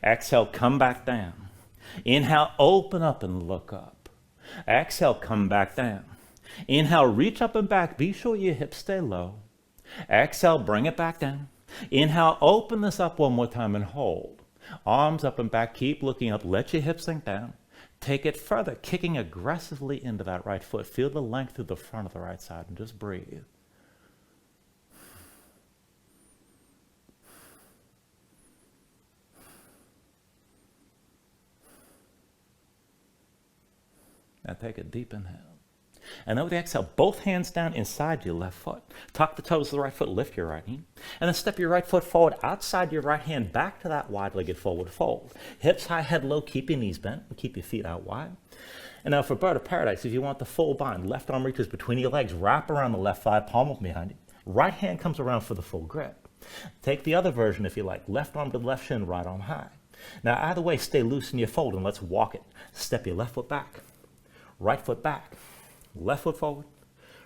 Exhale, come back down. Inhale, open up and look up. Exhale, come back down. Inhale, reach up and back. Be sure your hips stay low. Exhale, bring it back down. Inhale, open this up one more time and hold. Arms up and back. Keep looking up. Let your hips sink down. Take it further, kicking aggressively into that right foot. Feel the length through the front of the right side and just breathe. Now take a deep inhale. And then with the exhale, both hands down inside your left foot. Tuck the toes of the right foot, lift your right knee. And then step your right foot forward outside your right hand, back to that wide-legged forward fold. Hips high, head low, keep your knees bent, and keep your feet out wide. And now for bird of paradise, if you want the full bind, left arm reaches between your legs, wrap around the left thigh, palm up behind you. Right hand comes around for the full grip. Take the other version if you like, left arm to the left shin, right arm high. Now either way, stay loose in your fold and let's walk it. Step your left foot back. Right foot back, left foot forward,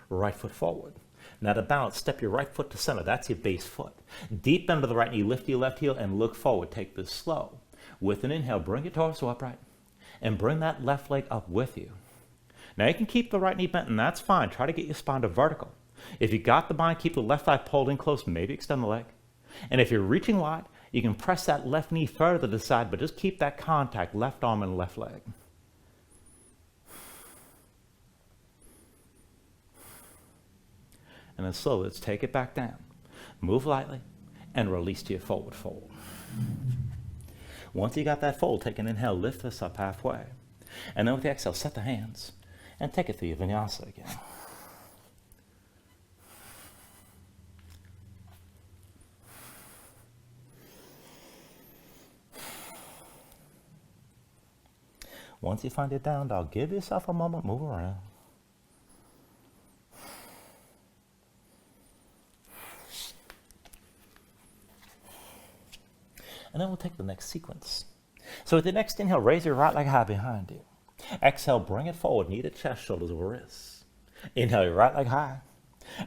right foot forward. Now to balance, step your right foot to center. That's your base foot. Deep bend to the right knee, lift your left heel and look forward. Take this slow. With an inhale, bring your torso upright and bring that left leg up with you. Now you can keep the right knee bent and that's fine. Try to get your spine to vertical. If you got the bind, keep the left thigh pulled in close, maybe extend the leg. And if you're reaching wide, you can press that left knee further to the side, but just keep that contact, left arm and left leg. And then slowly, let's take it back down. Move lightly and release to your forward fold. Once you got that fold, take an inhale, lift this up halfway. And then with the exhale, set the hands and take it through your vinyasa again. Once you find your down dog, give yourself a moment, move around. And then we'll take the next sequence. So with the next inhale, raise your right leg high behind you. Exhale, bring it forward, knee to chest, shoulders over wrists. Inhale your right leg high.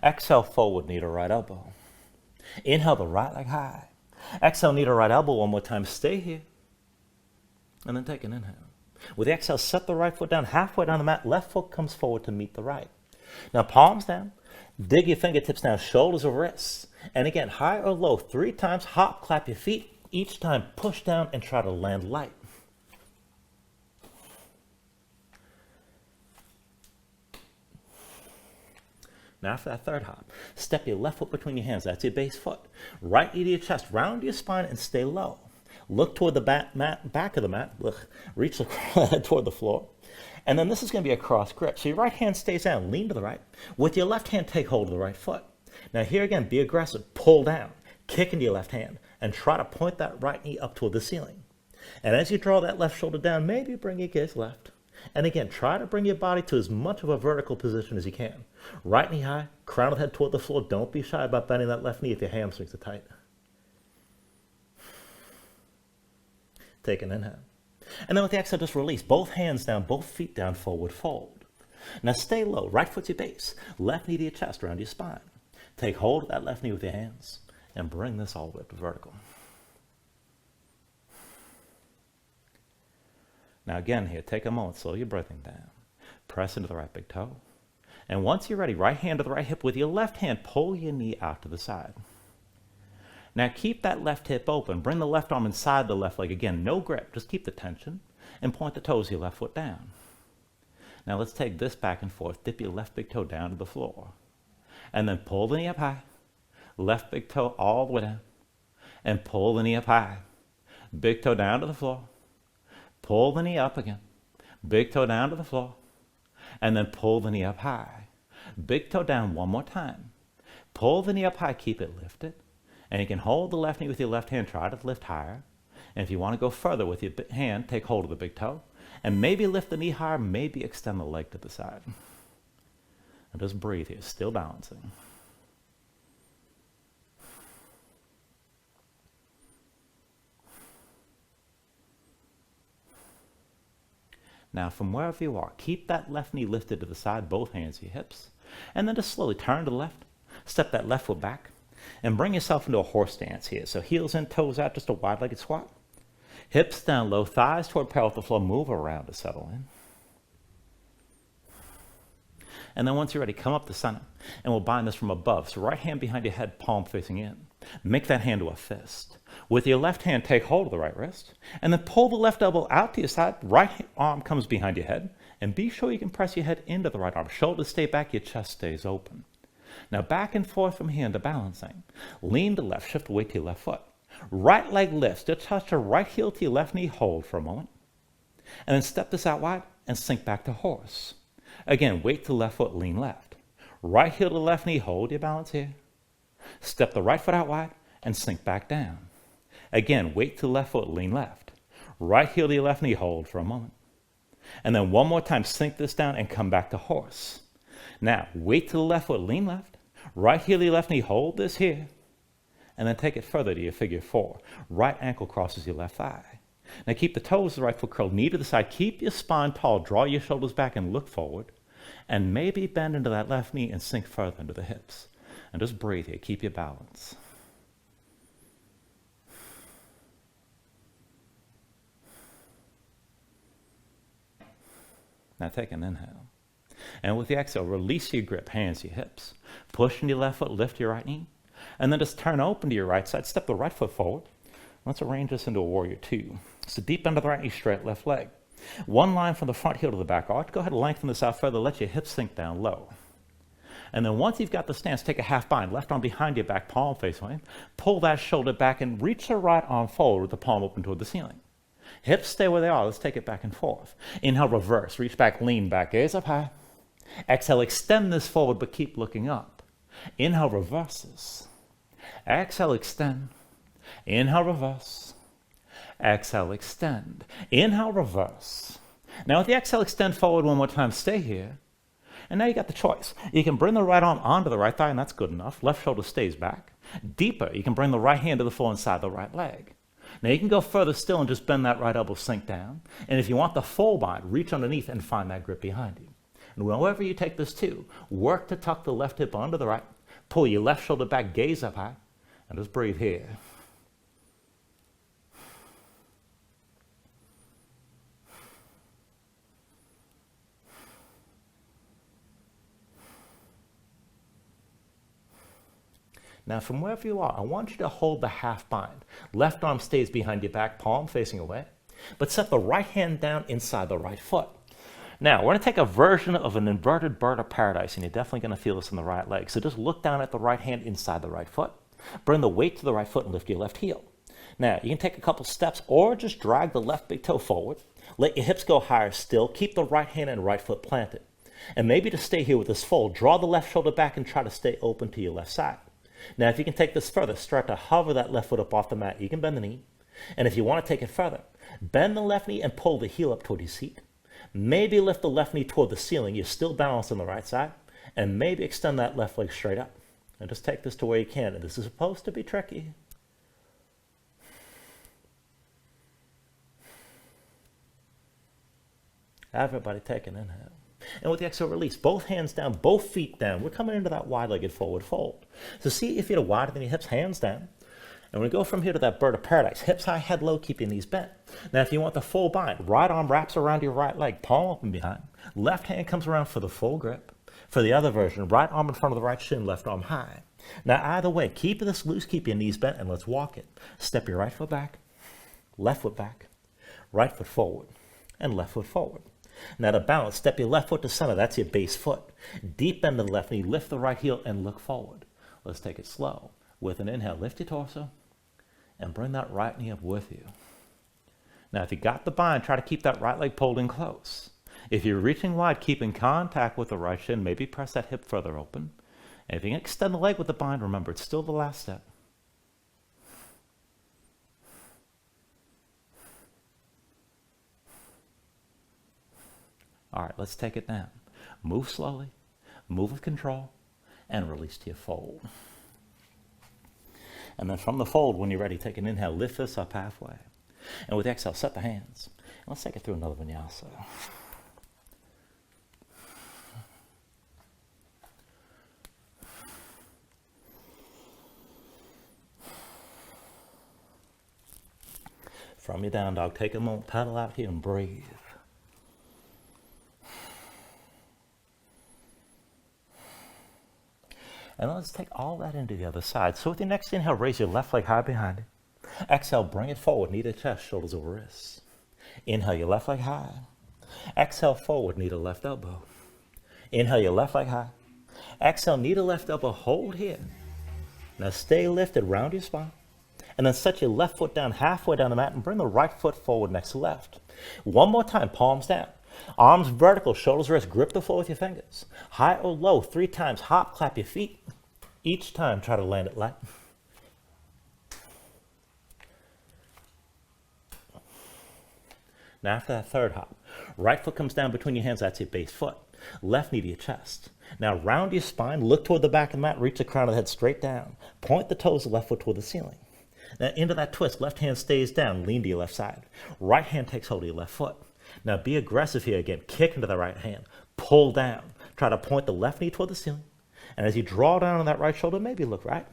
Exhale, forward, knee to right elbow. Inhale the right leg high. Exhale, knee to right elbow one more time. Stay here. And then take an inhale. With the exhale, set the right foot down, halfway down the mat. Left foot comes forward to meet the right. Now palms down. Dig your fingertips down, shoulders over wrists. And again, high or low, 3 times. Hop, clap your feet. Each time, push down and try to land light. Now for that third hop, step your left foot between your hands. That's your base foot. Right knee to your chest. Round your spine and stay low. Look toward the back of the mat. Reach the head toward the floor. And then this is going to be a cross grip. So your right hand stays down. Lean to the right. With your left hand, take hold of the right foot. Now here again, be aggressive. Pull down. Kick into your left hand. And try to point that right knee up toward the ceiling. And as you draw that left shoulder down, maybe bring your gaze left. And again, try to bring your body to as much of a vertical position as you can. Right knee high, crown of the head toward the floor. Don't be shy about bending that left knee if your hamstrings are tight. Take an inhale. And then with the exhale, just release. Both hands down, both feet down, forward fold. Now stay low. Right foot's your base. Left knee to your chest, around your spine. Take hold of that left knee with your hands and bring this all the way up to vertical. Now again here, take a moment, slow your breathing down. Press into the right big toe. And once you're ready, right hand to the right hip. With your left hand, pull your knee out to the side. Now keep that left hip open. Bring the left arm inside the left leg. Again, no grip. Just keep the tension and point the toes of your left foot down. Now let's take this back and forth. Dip your left big toe down to the floor. And then pull the knee up high. Left big toe all the way down. And pull the knee up high. Big toe down to the floor. Pull the knee up again. Big toe down to the floor. And then pull the knee up high. Big toe down one more time. Pull the knee up high. Keep it lifted. And you can hold the left knee with your left hand. Try to lift higher. And if you want to go further with your hand, take hold of the big toe. And maybe lift the knee higher. Maybe extend the leg to the side. And just breathe here. Still balancing. Now from wherever you are, keep that left knee lifted to the side, both hands to your hips. And then just slowly turn to the left. Step that left foot back. And bring yourself into a horse stance here. So heels in, toes out, just a wide-legged squat. Hips down low, thighs toward parallel with the floor. Move around to settle in. And then once you're ready, come up to center. And we'll bind this from above. So right hand behind your head, palm facing in. Make that hand to a fist. With your left hand, take hold of the right wrist. And then pull the left elbow out to your side. Right arm comes behind your head. And be sure you can press your head into the right arm. Shoulders stay back, your chest stays open. Now back and forth from here into balancing. Lean to left, shift weight to your left foot. Right leg lifts, just touch your right heel to your left knee, hold for a moment. And then step this out wide and sink back to horse. Again, weight to the left foot, lean left. Right heel to the left knee, hold your balance here. Step the right foot out wide and sink back down. Again, weight to the left foot, lean left. Right heel to your left knee, hold for a moment. And then one more time, sink this down and come back to horse. Now, weight to the left foot, lean left. Right heel to your left knee, hold this here. And then take it further to your figure 4. Right ankle crosses your left thigh. Now keep the toes of the right foot curled, knee to the side. Keep your spine tall. Draw your shoulders back and look forward. And maybe bend into that left knee and sink further into the hips. And just breathe here. Keep your balance. Now take an inhale. And with the exhale, release your grip, hands to your hips. Push into your left foot, lift your right knee. And then just turn open to your right side. Step the right foot forward. Let's arrange this into a warrior 2. So deep under the right knee, straight left leg. One line from the front heel to the back arch. Go ahead and lengthen this out further. Let your hips sink down low. And then once you've got the stance, take a half bind, left arm behind your back, palm face away. Pull that shoulder back and reach the right arm forward with the palm open toward the ceiling. Hips stay where they are. Let's take it back and forth. Inhale, reverse. Reach back, lean back, gaze up high. Exhale, extend this forward, but keep looking up. Inhale, reverses. Exhale, extend. Inhale, reverse. Exhale, extend. Inhale, reverse. Now with the exhale, extend forward one more time. Stay here. And now you got the choice. You can bring the right arm onto the right thigh, and that's good enough. Left shoulder stays back. Deeper, you can bring the right hand to the floor inside the right leg. Now you can go further still and just bend that right elbow, sink down. And if you want the full bind, reach underneath and find that grip behind you. And wherever you take this to, work to tuck the left hip onto the right. Pull your left shoulder back, gaze up high, and just breathe here. Now from wherever you are, I want you to hold the half bind. Left arm stays behind your back, palm facing away, but set the right hand down inside the right foot. Now we're going to take a version of an inverted bird of paradise, and you're definitely going to feel this in the right leg. So just look down at the right hand inside the right foot. Bring the weight to the right foot and lift your left heel. Now you can take a couple steps or just drag the left big toe forward. Let your hips go higher still. Keep the right hand and right foot planted. And maybe to stay here with this fold, draw the left shoulder back and try to stay open to your left side. Now, if you can take this further, start to hover that left foot up off the mat. You can bend the knee. And if you want to take it further, bend the left knee and pull the heel up toward your seat. Maybe lift the left knee toward the ceiling. You're still balanced on the right side. And maybe extend that left leg straight up. And just take this to where you can. And this is supposed to be tricky. Everybody take an inhale. And with the exhale, release. Both hands down, both feet down. We're coming into that wide-legged forward fold. So see if you're wider than your hips, hands down. And we go from here to that bird of paradise. Hips high, head low, keep your knees bent. Now, if you want the full bind, right arm wraps around your right leg, palm open behind. Left hand comes around for the full grip. For the other version, right arm in front of the right shin, left arm high. Now, either way, keep this loose, keep your knees bent, and let's walk it. Step your right foot back, left foot back, right foot forward, and left foot forward. Now to balance, step your left foot to center. That's your base foot. Deep bend the left knee, lift the right heel, and look forward. Let's take it slow. With an inhale, lift your torso, and bring that right knee up with you. Now if you got the bind, try to keep that right leg pulled in close. If you're reaching wide, keep in contact with the right shin. Maybe press that hip further open. And if you can extend the leg with the bind, remember, it's still the last step. All right, let's take it down. Move slowly, move with control, and release to your fold. And then from the fold, when you're ready, take an inhale, lift this up halfway. And with the exhale, set the hands. And let's take it through another vinyasa. From your down dog, take a moment, paddle out here and breathe. And let's take all that into the other side. So with your next inhale, raise your left leg high behind it. Exhale, bring it forward, knee to chest, shoulders over wrists. Inhale, your left leg high. Exhale, forward, knee to left elbow. Inhale, your left leg high. Exhale, knee to left elbow, hold here. Now stay lifted, round your spine. And then set your left foot down halfway down the mat and bring the right foot forward next to left. One more time, palms down. Arms vertical, shoulders wrists, grip the floor with your fingers. High or low, 3 times, hop, clap your feet. Each time, try to land it light. Now after that third hop, right foot comes down between your hands, that's your base foot. Left knee to your chest. Now round your spine, look toward the back of the mat, reach the crown of the head straight down. Point the toes, left foot toward the ceiling. Now into that twist, left hand stays down, lean to your left side. Right hand takes hold of your left foot. Now be aggressive here again. Kick into the right hand. Pull down. Try to point the left knee toward the ceiling. And as you draw down on that right shoulder, maybe look right.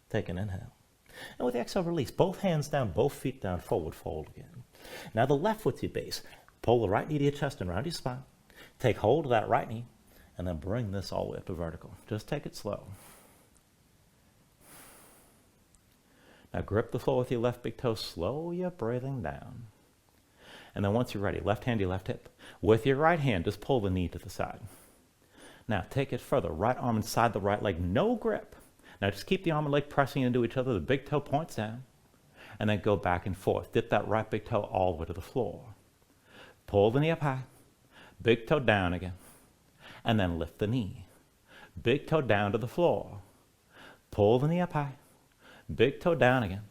Take an inhale. And with the exhale, release. Both hands down, both feet down, forward fold again. Now the left foot's your base. Pull the right knee to your chest and round your spine. Take hold of that right knee. And then bring this all the way up to vertical. Just take it slow. Now grip the floor with your left big toe, slow your breathing down. And then once you're ready, left hand to your left hip. With your right hand, just pull the knee to the side. Now take it further, right arm inside the right leg, no grip. Now just keep the arm and leg pressing into each other, the big toe points down. And then go back and forth. Dip that right big toe all the way to the floor. Pull the knee up high, big toe down again. And then lift the knee. Big toe down to the floor. Pull the knee up high, big toe down again.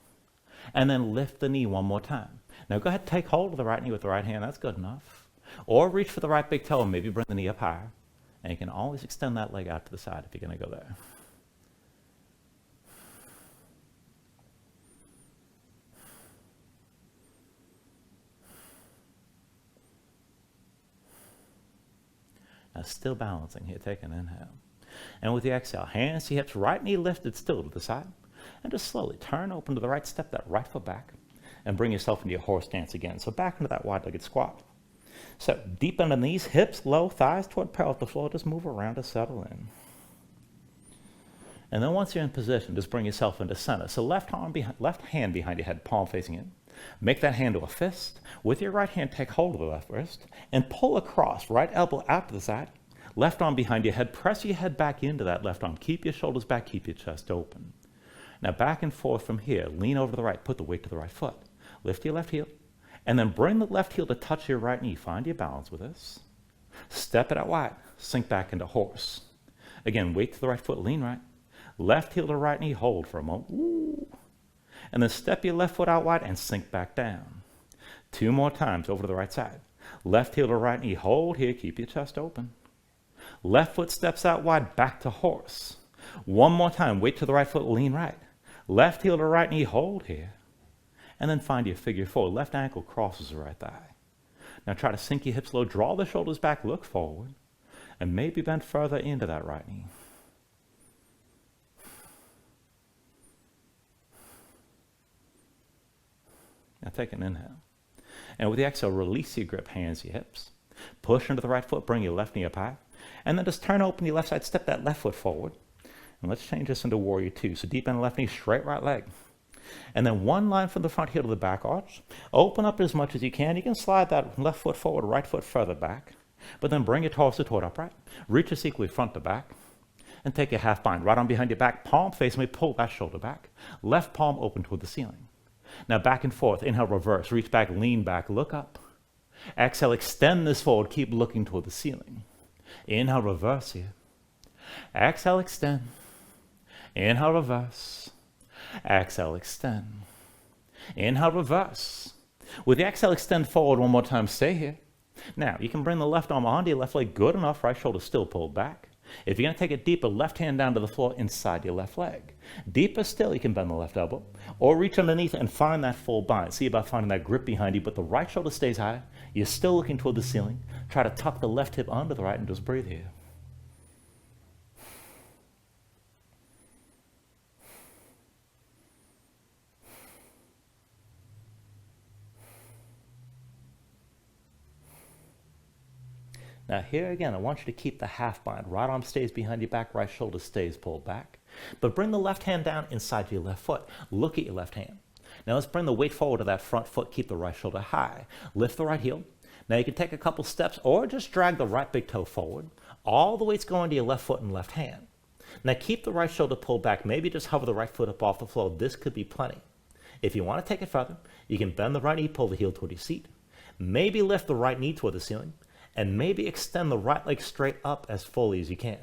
And then lift the knee one more time. Now go ahead and take hold of the right knee with the right hand, that's good enough. Or reach for the right big toe and maybe bring the knee up higher. And you can always extend that leg out to the side if you're going to go there. Now still balancing here, take an inhale. And with the exhale, hands to hips, right knee lifted still to the side. And just slowly turn open to the right, step that right foot back. And bring yourself into your horse stance again. So back into that wide-legged squat. So deep into the knees, hips low, thighs toward parallel with the floor. Just move around to settle in. And then once you're in position, just bring yourself into center. So left hand behind your head, palm facing in. Make that hand to a fist. With your right hand, take hold of the left wrist and pull across. Right elbow out to the side. Left arm behind your head. Press your head back into that left arm. Keep your shoulders back. Keep your chest open. Now back and forth from here. Lean over to the right. Put the weight to the right foot. Lift your left heel. And then bring the left heel to touch your right knee. Find your balance with this. Step it out wide. Sink back into horse. Again, weight to the right foot. Lean right. Left heel to right knee. Hold for a moment. Ooh. And then step your left foot out wide and sink back down. 2 more times over to the right side. Left heel to right knee. Hold here. Keep your chest open. Left foot steps out wide. Back to horse. 1 more time. Weight to the right foot. Lean right. Left heel to right knee. Hold here. And then find your figure 4. Left ankle crosses the right thigh. Now try to sink your hips low. Draw the shoulders back. Look forward. And maybe bend further into that right knee. Now take an inhale. And with the exhale, release your grip, hands your hips. Push into the right foot, bring your left knee up high. And then just turn open your left side, step that left foot forward. And let's change this into warrior 2. So deep in the left knee, straight right leg. And then 1 line from the front heel to the back arch. Open up as much as you can. You can slide that left foot forward, right foot further back. But then bring your torso toward upright. Reach this equally front to back. And take your half bind. Right arm behind your back, palm facing me, pull that shoulder back. Left palm open toward the ceiling. Now back and forth, inhale, reverse, reach back, lean back, look up. Exhale, extend this forward, keep looking toward the ceiling. Inhale, reverse here. Exhale, extend. Inhale, reverse. Exhale, extend. Inhale, reverse. With the exhale, extend forward 1 more time, stay here. Now, you can bring the left arm onto your left leg, good enough, right shoulder still pulled back. If you're going to take it deeper, left hand down to the floor inside your left leg. Deeper still, you can bend the left elbow or reach underneath and find that full bind. See about finding that grip behind you, but the right shoulder stays high. You're still looking toward the ceiling. Try to tuck the left hip under the right and just breathe here. Now here again, I want you to keep the half bind. Right arm stays behind your back, right shoulder stays pulled back. But bring the left hand down inside your left foot. Look at your left hand. Now let's bring the weight forward to that front foot. Keep the right shoulder high. Lift the right heel. Now you can take a couple steps or just drag the right big toe forward. All the weight's going to your left foot and left hand. Now keep the right shoulder pulled back. Maybe just hover the right foot up off the floor. This could be plenty. If you want to take it further, you can bend the right knee, pull the heel toward your seat. Maybe lift the right knee toward the ceiling. And maybe extend the right leg straight up as fully as you can.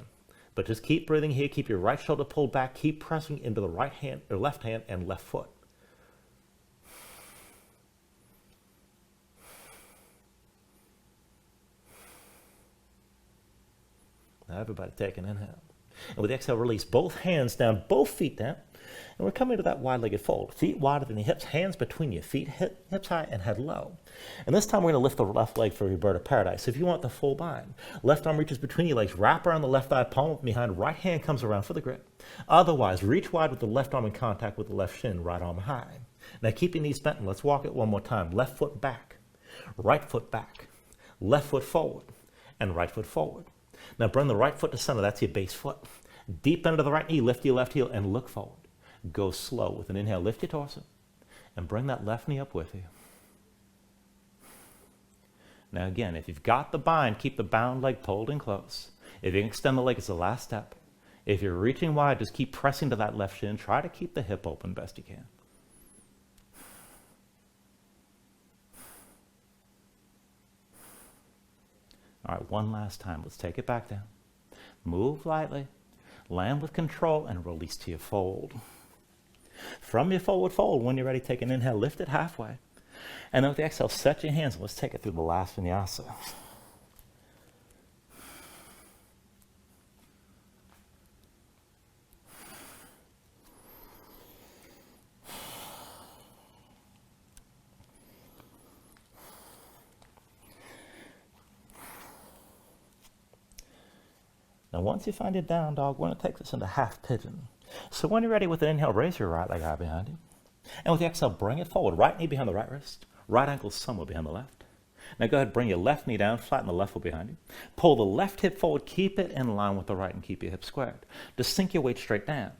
But just keep breathing here. Keep your right shoulder pulled back. Keep pressing into the right hand or left hand and left foot. Now everybody take an inhale. And with the exhale, release both hands down, both feet down. And we're coming to that wide-legged fold. Feet wider than your hips, hands between your feet, hips high and head low. And this time we're going to lift the left leg for your bird of paradise. So if you want the full bind, left arm reaches between your legs, wrap around the left thigh, palm behind, right hand comes around for the grip. Otherwise, reach wide with the left arm in contact with the left shin, right arm high. Now keep your knees bent and let's walk it 1 more time. Left foot back, right foot back, left foot forward, and right foot forward. Now bring the right foot to center, that's your base foot. Deep into the right knee, lift your left heel and look forward. Go slow. With an inhale, lift your torso and bring that left knee up with you. Now again, if you've got the bind, keep the bound leg pulled in close. If you can extend the leg, it's the last step. If you're reaching wide, just keep pressing to that left shin. Try to keep the hip open best you can. All right, one last time. Let's take it back down. Move lightly, land with control, and release to your fold. From your forward fold, when you're ready, take an inhale, lift it halfway. And then with the exhale, set your hands. Let's take it through the last vinyasa. Now, once you find your down dog, we're going to take this into half pigeon. So when you're ready with an inhale, raise your right leg high behind you. And with the exhale, bring it forward. Right knee behind the right wrist. Right ankle somewhere behind the left. Now go ahead, bring your left knee down, flatten the left foot behind you. Pull the left hip forward, keep it in line with the right and keep your hips squared. Just sink your weight straight down.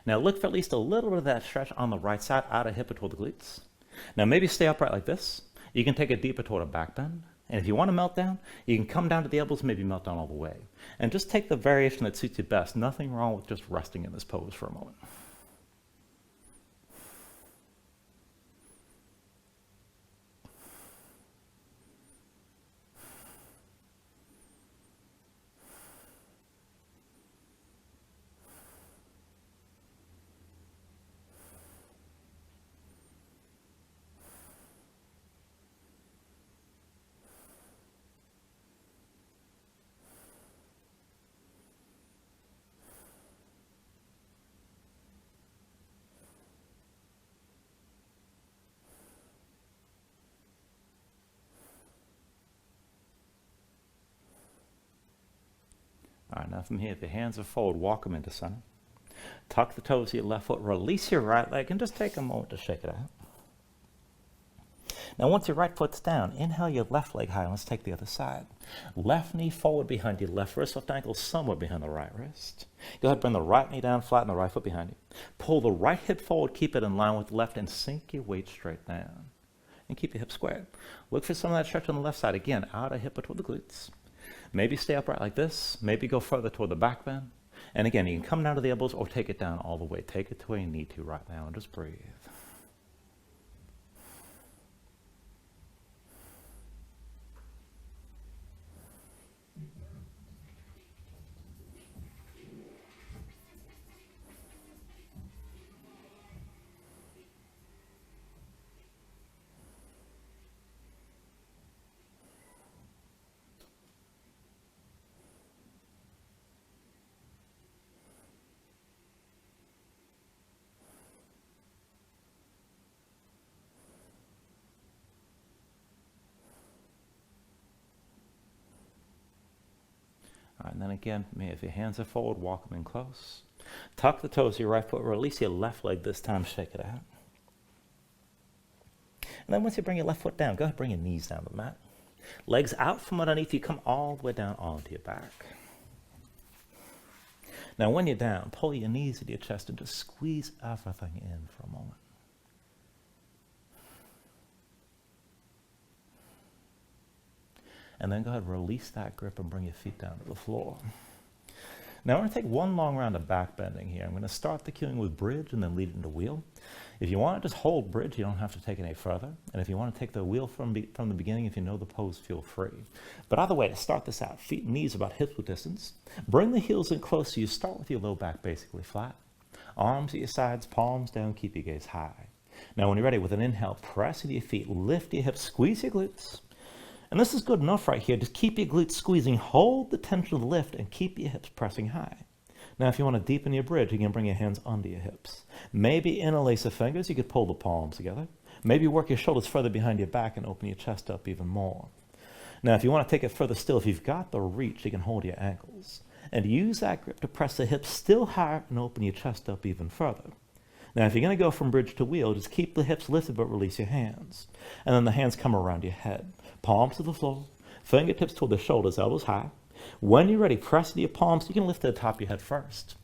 Now look for at least a little bit of that stretch on the right side, out of hip or toward the glutes. Now maybe stay upright like this. You can take it deeper toward a back bend. And if you want to melt down, you can come down to the elbows, maybe melt down all the way. And just take the variation that suits you best. Nothing wrong with just resting in this pose for a moment. All right, now from here, if your hands are forward, walk them into center. Tuck the toes of your left foot, release your right leg, and just take a moment to shake it out. Now once your right foot's down, inhale your left leg high. Let's take the other side. Left knee forward behind your left wrist, left ankle somewhere behind the right wrist. Go ahead, bring the right knee down, flatten the right foot behind you. Pull the right hip forward, keep it in line with the left, and sink your weight straight down. And keep your hips squared. Look for some of that stretch on the left side. Again, out of hip or toward the glutes. Maybe stay upright like this. Maybe go further toward the back bend. And again, you can come down to the elbows or take it down all the way. Take it to where you need to right now and just breathe. All right, and then again, if your hands are forward, walk them in close. Tuck the toes of your right foot, release your left leg this time, shake it out. And then once you bring your left foot down, go ahead and bring your knees down to the mat. Legs out from underneath you, come all the way down onto your back. Now when you're down, pull your knees into your chest and just squeeze everything in for a moment. And then go ahead and release that grip and bring your feet down to the floor. Now, we're going to take one long round of back bending here. I'm going to start the cueing with bridge and then lead it into wheel. If you want to just hold bridge, you don't have to take it any further. And if you want to take the wheel from the beginning, if you know the pose, feel free. But either way, to start this out, feet and knees about hip width distance. Bring the heels in close so you start with your low back basically flat. Arms at your sides, palms down, keep your gaze high. Now, when you're ready, with an inhale, press into your feet, lift your hips, squeeze your glutes. And this is good enough right here. Just keep your glutes squeezing, hold the tension of the lift, and keep your hips pressing high. Now, if you want to deepen your bridge, you can bring your hands under your hips. Maybe interlace the fingers. You could pull the palms together. Maybe work your shoulders further behind your back and open your chest up even more. Now, if you want to take it further still, if you've got the reach, you can hold your ankles. And use that grip to press the hips still higher and open your chest up even further. Now, if you're going to go from bridge to wheel, just keep the hips lifted but release your hands. And then the hands come around your head. Palms to the floor, fingertips toward the shoulders, elbows high. When you're ready, press into your palms. You can lift to the top of your head first.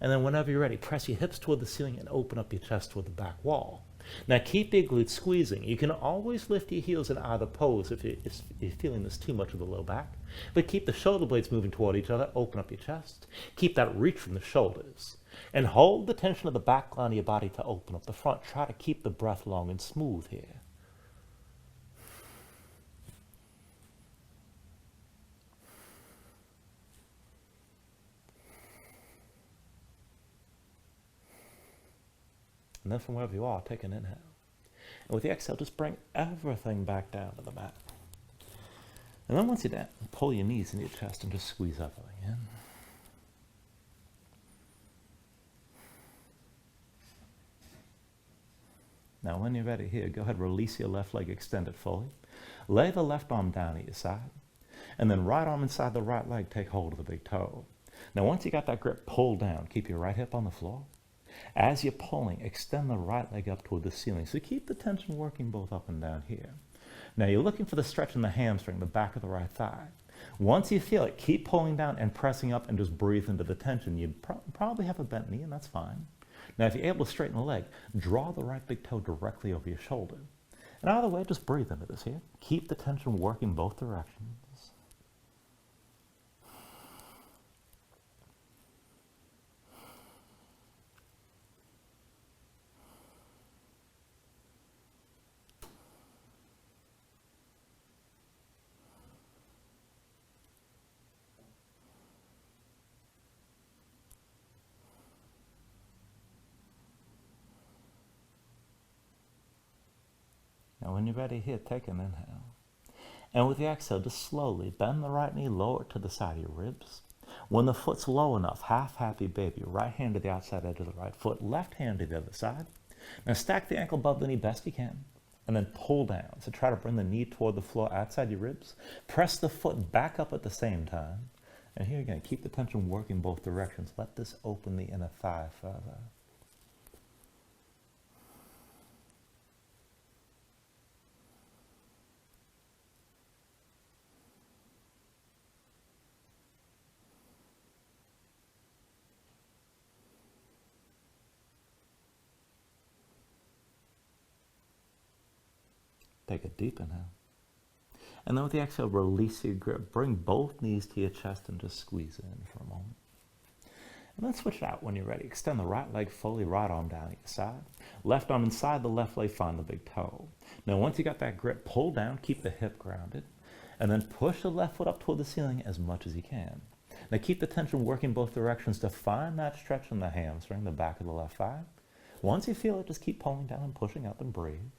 And then whenever you're ready, press your hips toward the ceiling and open up your chest toward the back wall. Now keep your glutes squeezing. You can always lift your heels in either pose if you're feeling this too much of the low back. But keep the shoulder blades moving toward each other. Open up your chest. Keep that reach from the shoulders. And hold the tension of the back line of your body to open up the front. Try to keep the breath long and smooth here. And then from wherever you are, take an inhale. And with the exhale, just bring everything back down to the mat. And then once you're down, pull your knees into your chest and just squeeze everything in. Now when you're ready here, go ahead, release your left leg, extend it fully. Lay the left arm down at your side. And then right arm inside the right leg, take hold of the big toe. Now once you got that grip, pull down. Keep your right hip on the floor. As you're pulling, extend the right leg up toward the ceiling. So keep the tension working both up and down here. Now you're looking for the stretch in the hamstring, the back of the right thigh. Once you feel it, keep pulling down and pressing up and just breathe into the tension. You probably have a bent knee, and that's fine. Now if you're able to straighten the leg, draw the right big toe directly over your shoulder. And either way, just breathe into this here. Keep the tension working both directions. Now when you're ready here, take an inhale. And with the exhale, just slowly bend the right knee, lower it to the side of your ribs. When the foot's low enough, half happy baby, right hand to the outside edge of the right foot, left hand to the other side. Now stack the ankle above the knee best you can, and then pull down. So try to bring the knee toward the floor outside your ribs. Press the foot back up at the same time. And here again, keep the tension working both directions. Let this open the inner thigh further. Take a deep inhale. And then with the exhale, release your grip. Bring both knees to your chest and just squeeze in for a moment. And then switch it out when you're ready. Extend the right leg fully, right arm down at your side. Left arm inside the left leg, find the big toe. Now once you got that grip, pull down, keep the hip grounded, and then push the left foot up toward the ceiling as much as you can. Now keep the tension working both directions to find that stretch in the hamstring, the back of the left thigh. Once you feel it, just keep pulling down and pushing up and breathe.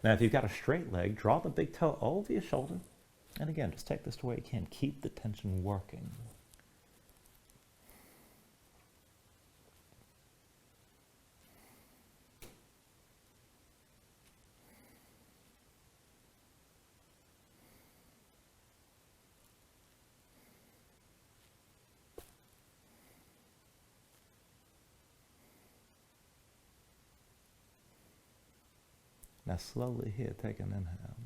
Now, if you've got a straight leg, draw the big toe over your shoulder. And again, just take this to where you can. Keep the tension working. Now slowly here, take an inhale.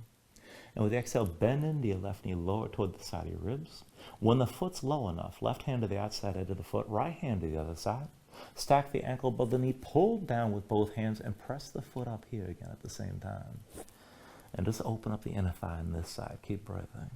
And with the exhale, bend into your left knee, lower toward the side of your ribs. When the foot's low enough, left hand to the outside edge of the foot, right hand to the other side. Stack the ankle above the knee, pull down with both hands, and press the foot up here again at the same time. And just open up the inner thigh on this side. Keep breathing.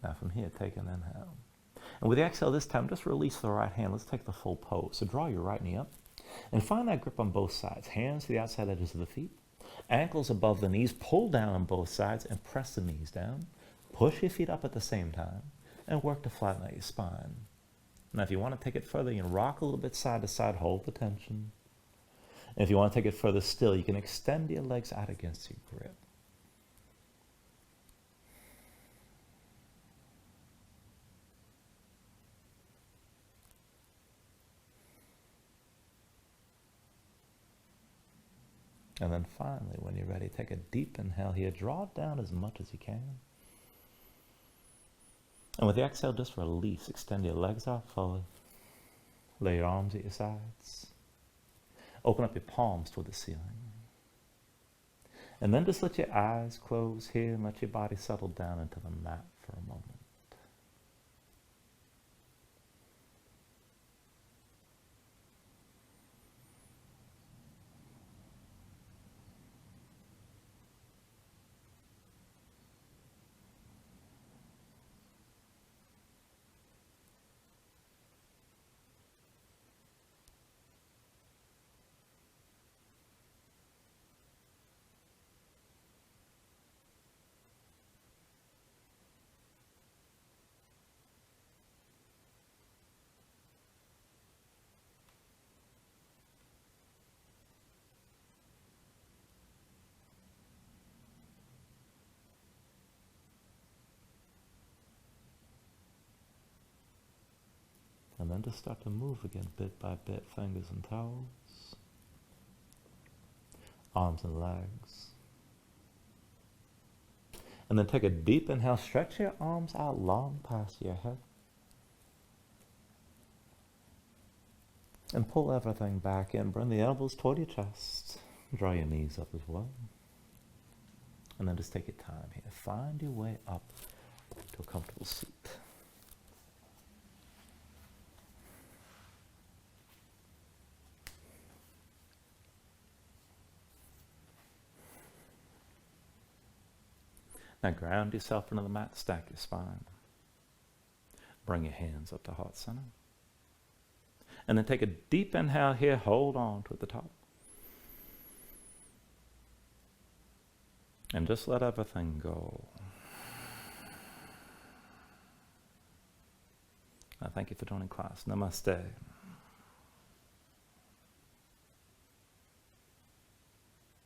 Now from here, take an inhale. And with the exhale this time, just release the right hand. Let's take the full pose. So draw your right knee up and find that grip on both sides. Hands to the outside edges of the feet. Ankles above the knees. Pull down on both sides and press the knees down. Push your feet up at the same time and work to flatten out your spine. Now if you want to take it further, you can rock a little bit side to side, hold the tension. And if you want to take it further still, you can extend your legs out against your grip. And then finally, when you're ready, take a deep inhale here. Draw it down as much as you can. And with the exhale, just release. Extend your legs out fully. Lay your arms at your sides. Open up your palms toward the ceiling. And then just let your eyes close here and let your body settle down into the mat for a moment. And then just start to move again, bit by bit, fingers and toes, arms and legs. And then take a deep inhale, stretch your arms out long past your head. And pull everything back in, bring the elbows toward your chest, draw your knees up as well. And then just take your time here, find your way up to a comfortable seat. Now ground yourself into the mat, stack your spine. Bring your hands up to heart center. And then take a deep inhale here, hold on to at the top. And just let everything go. Thank you for joining class. Namaste.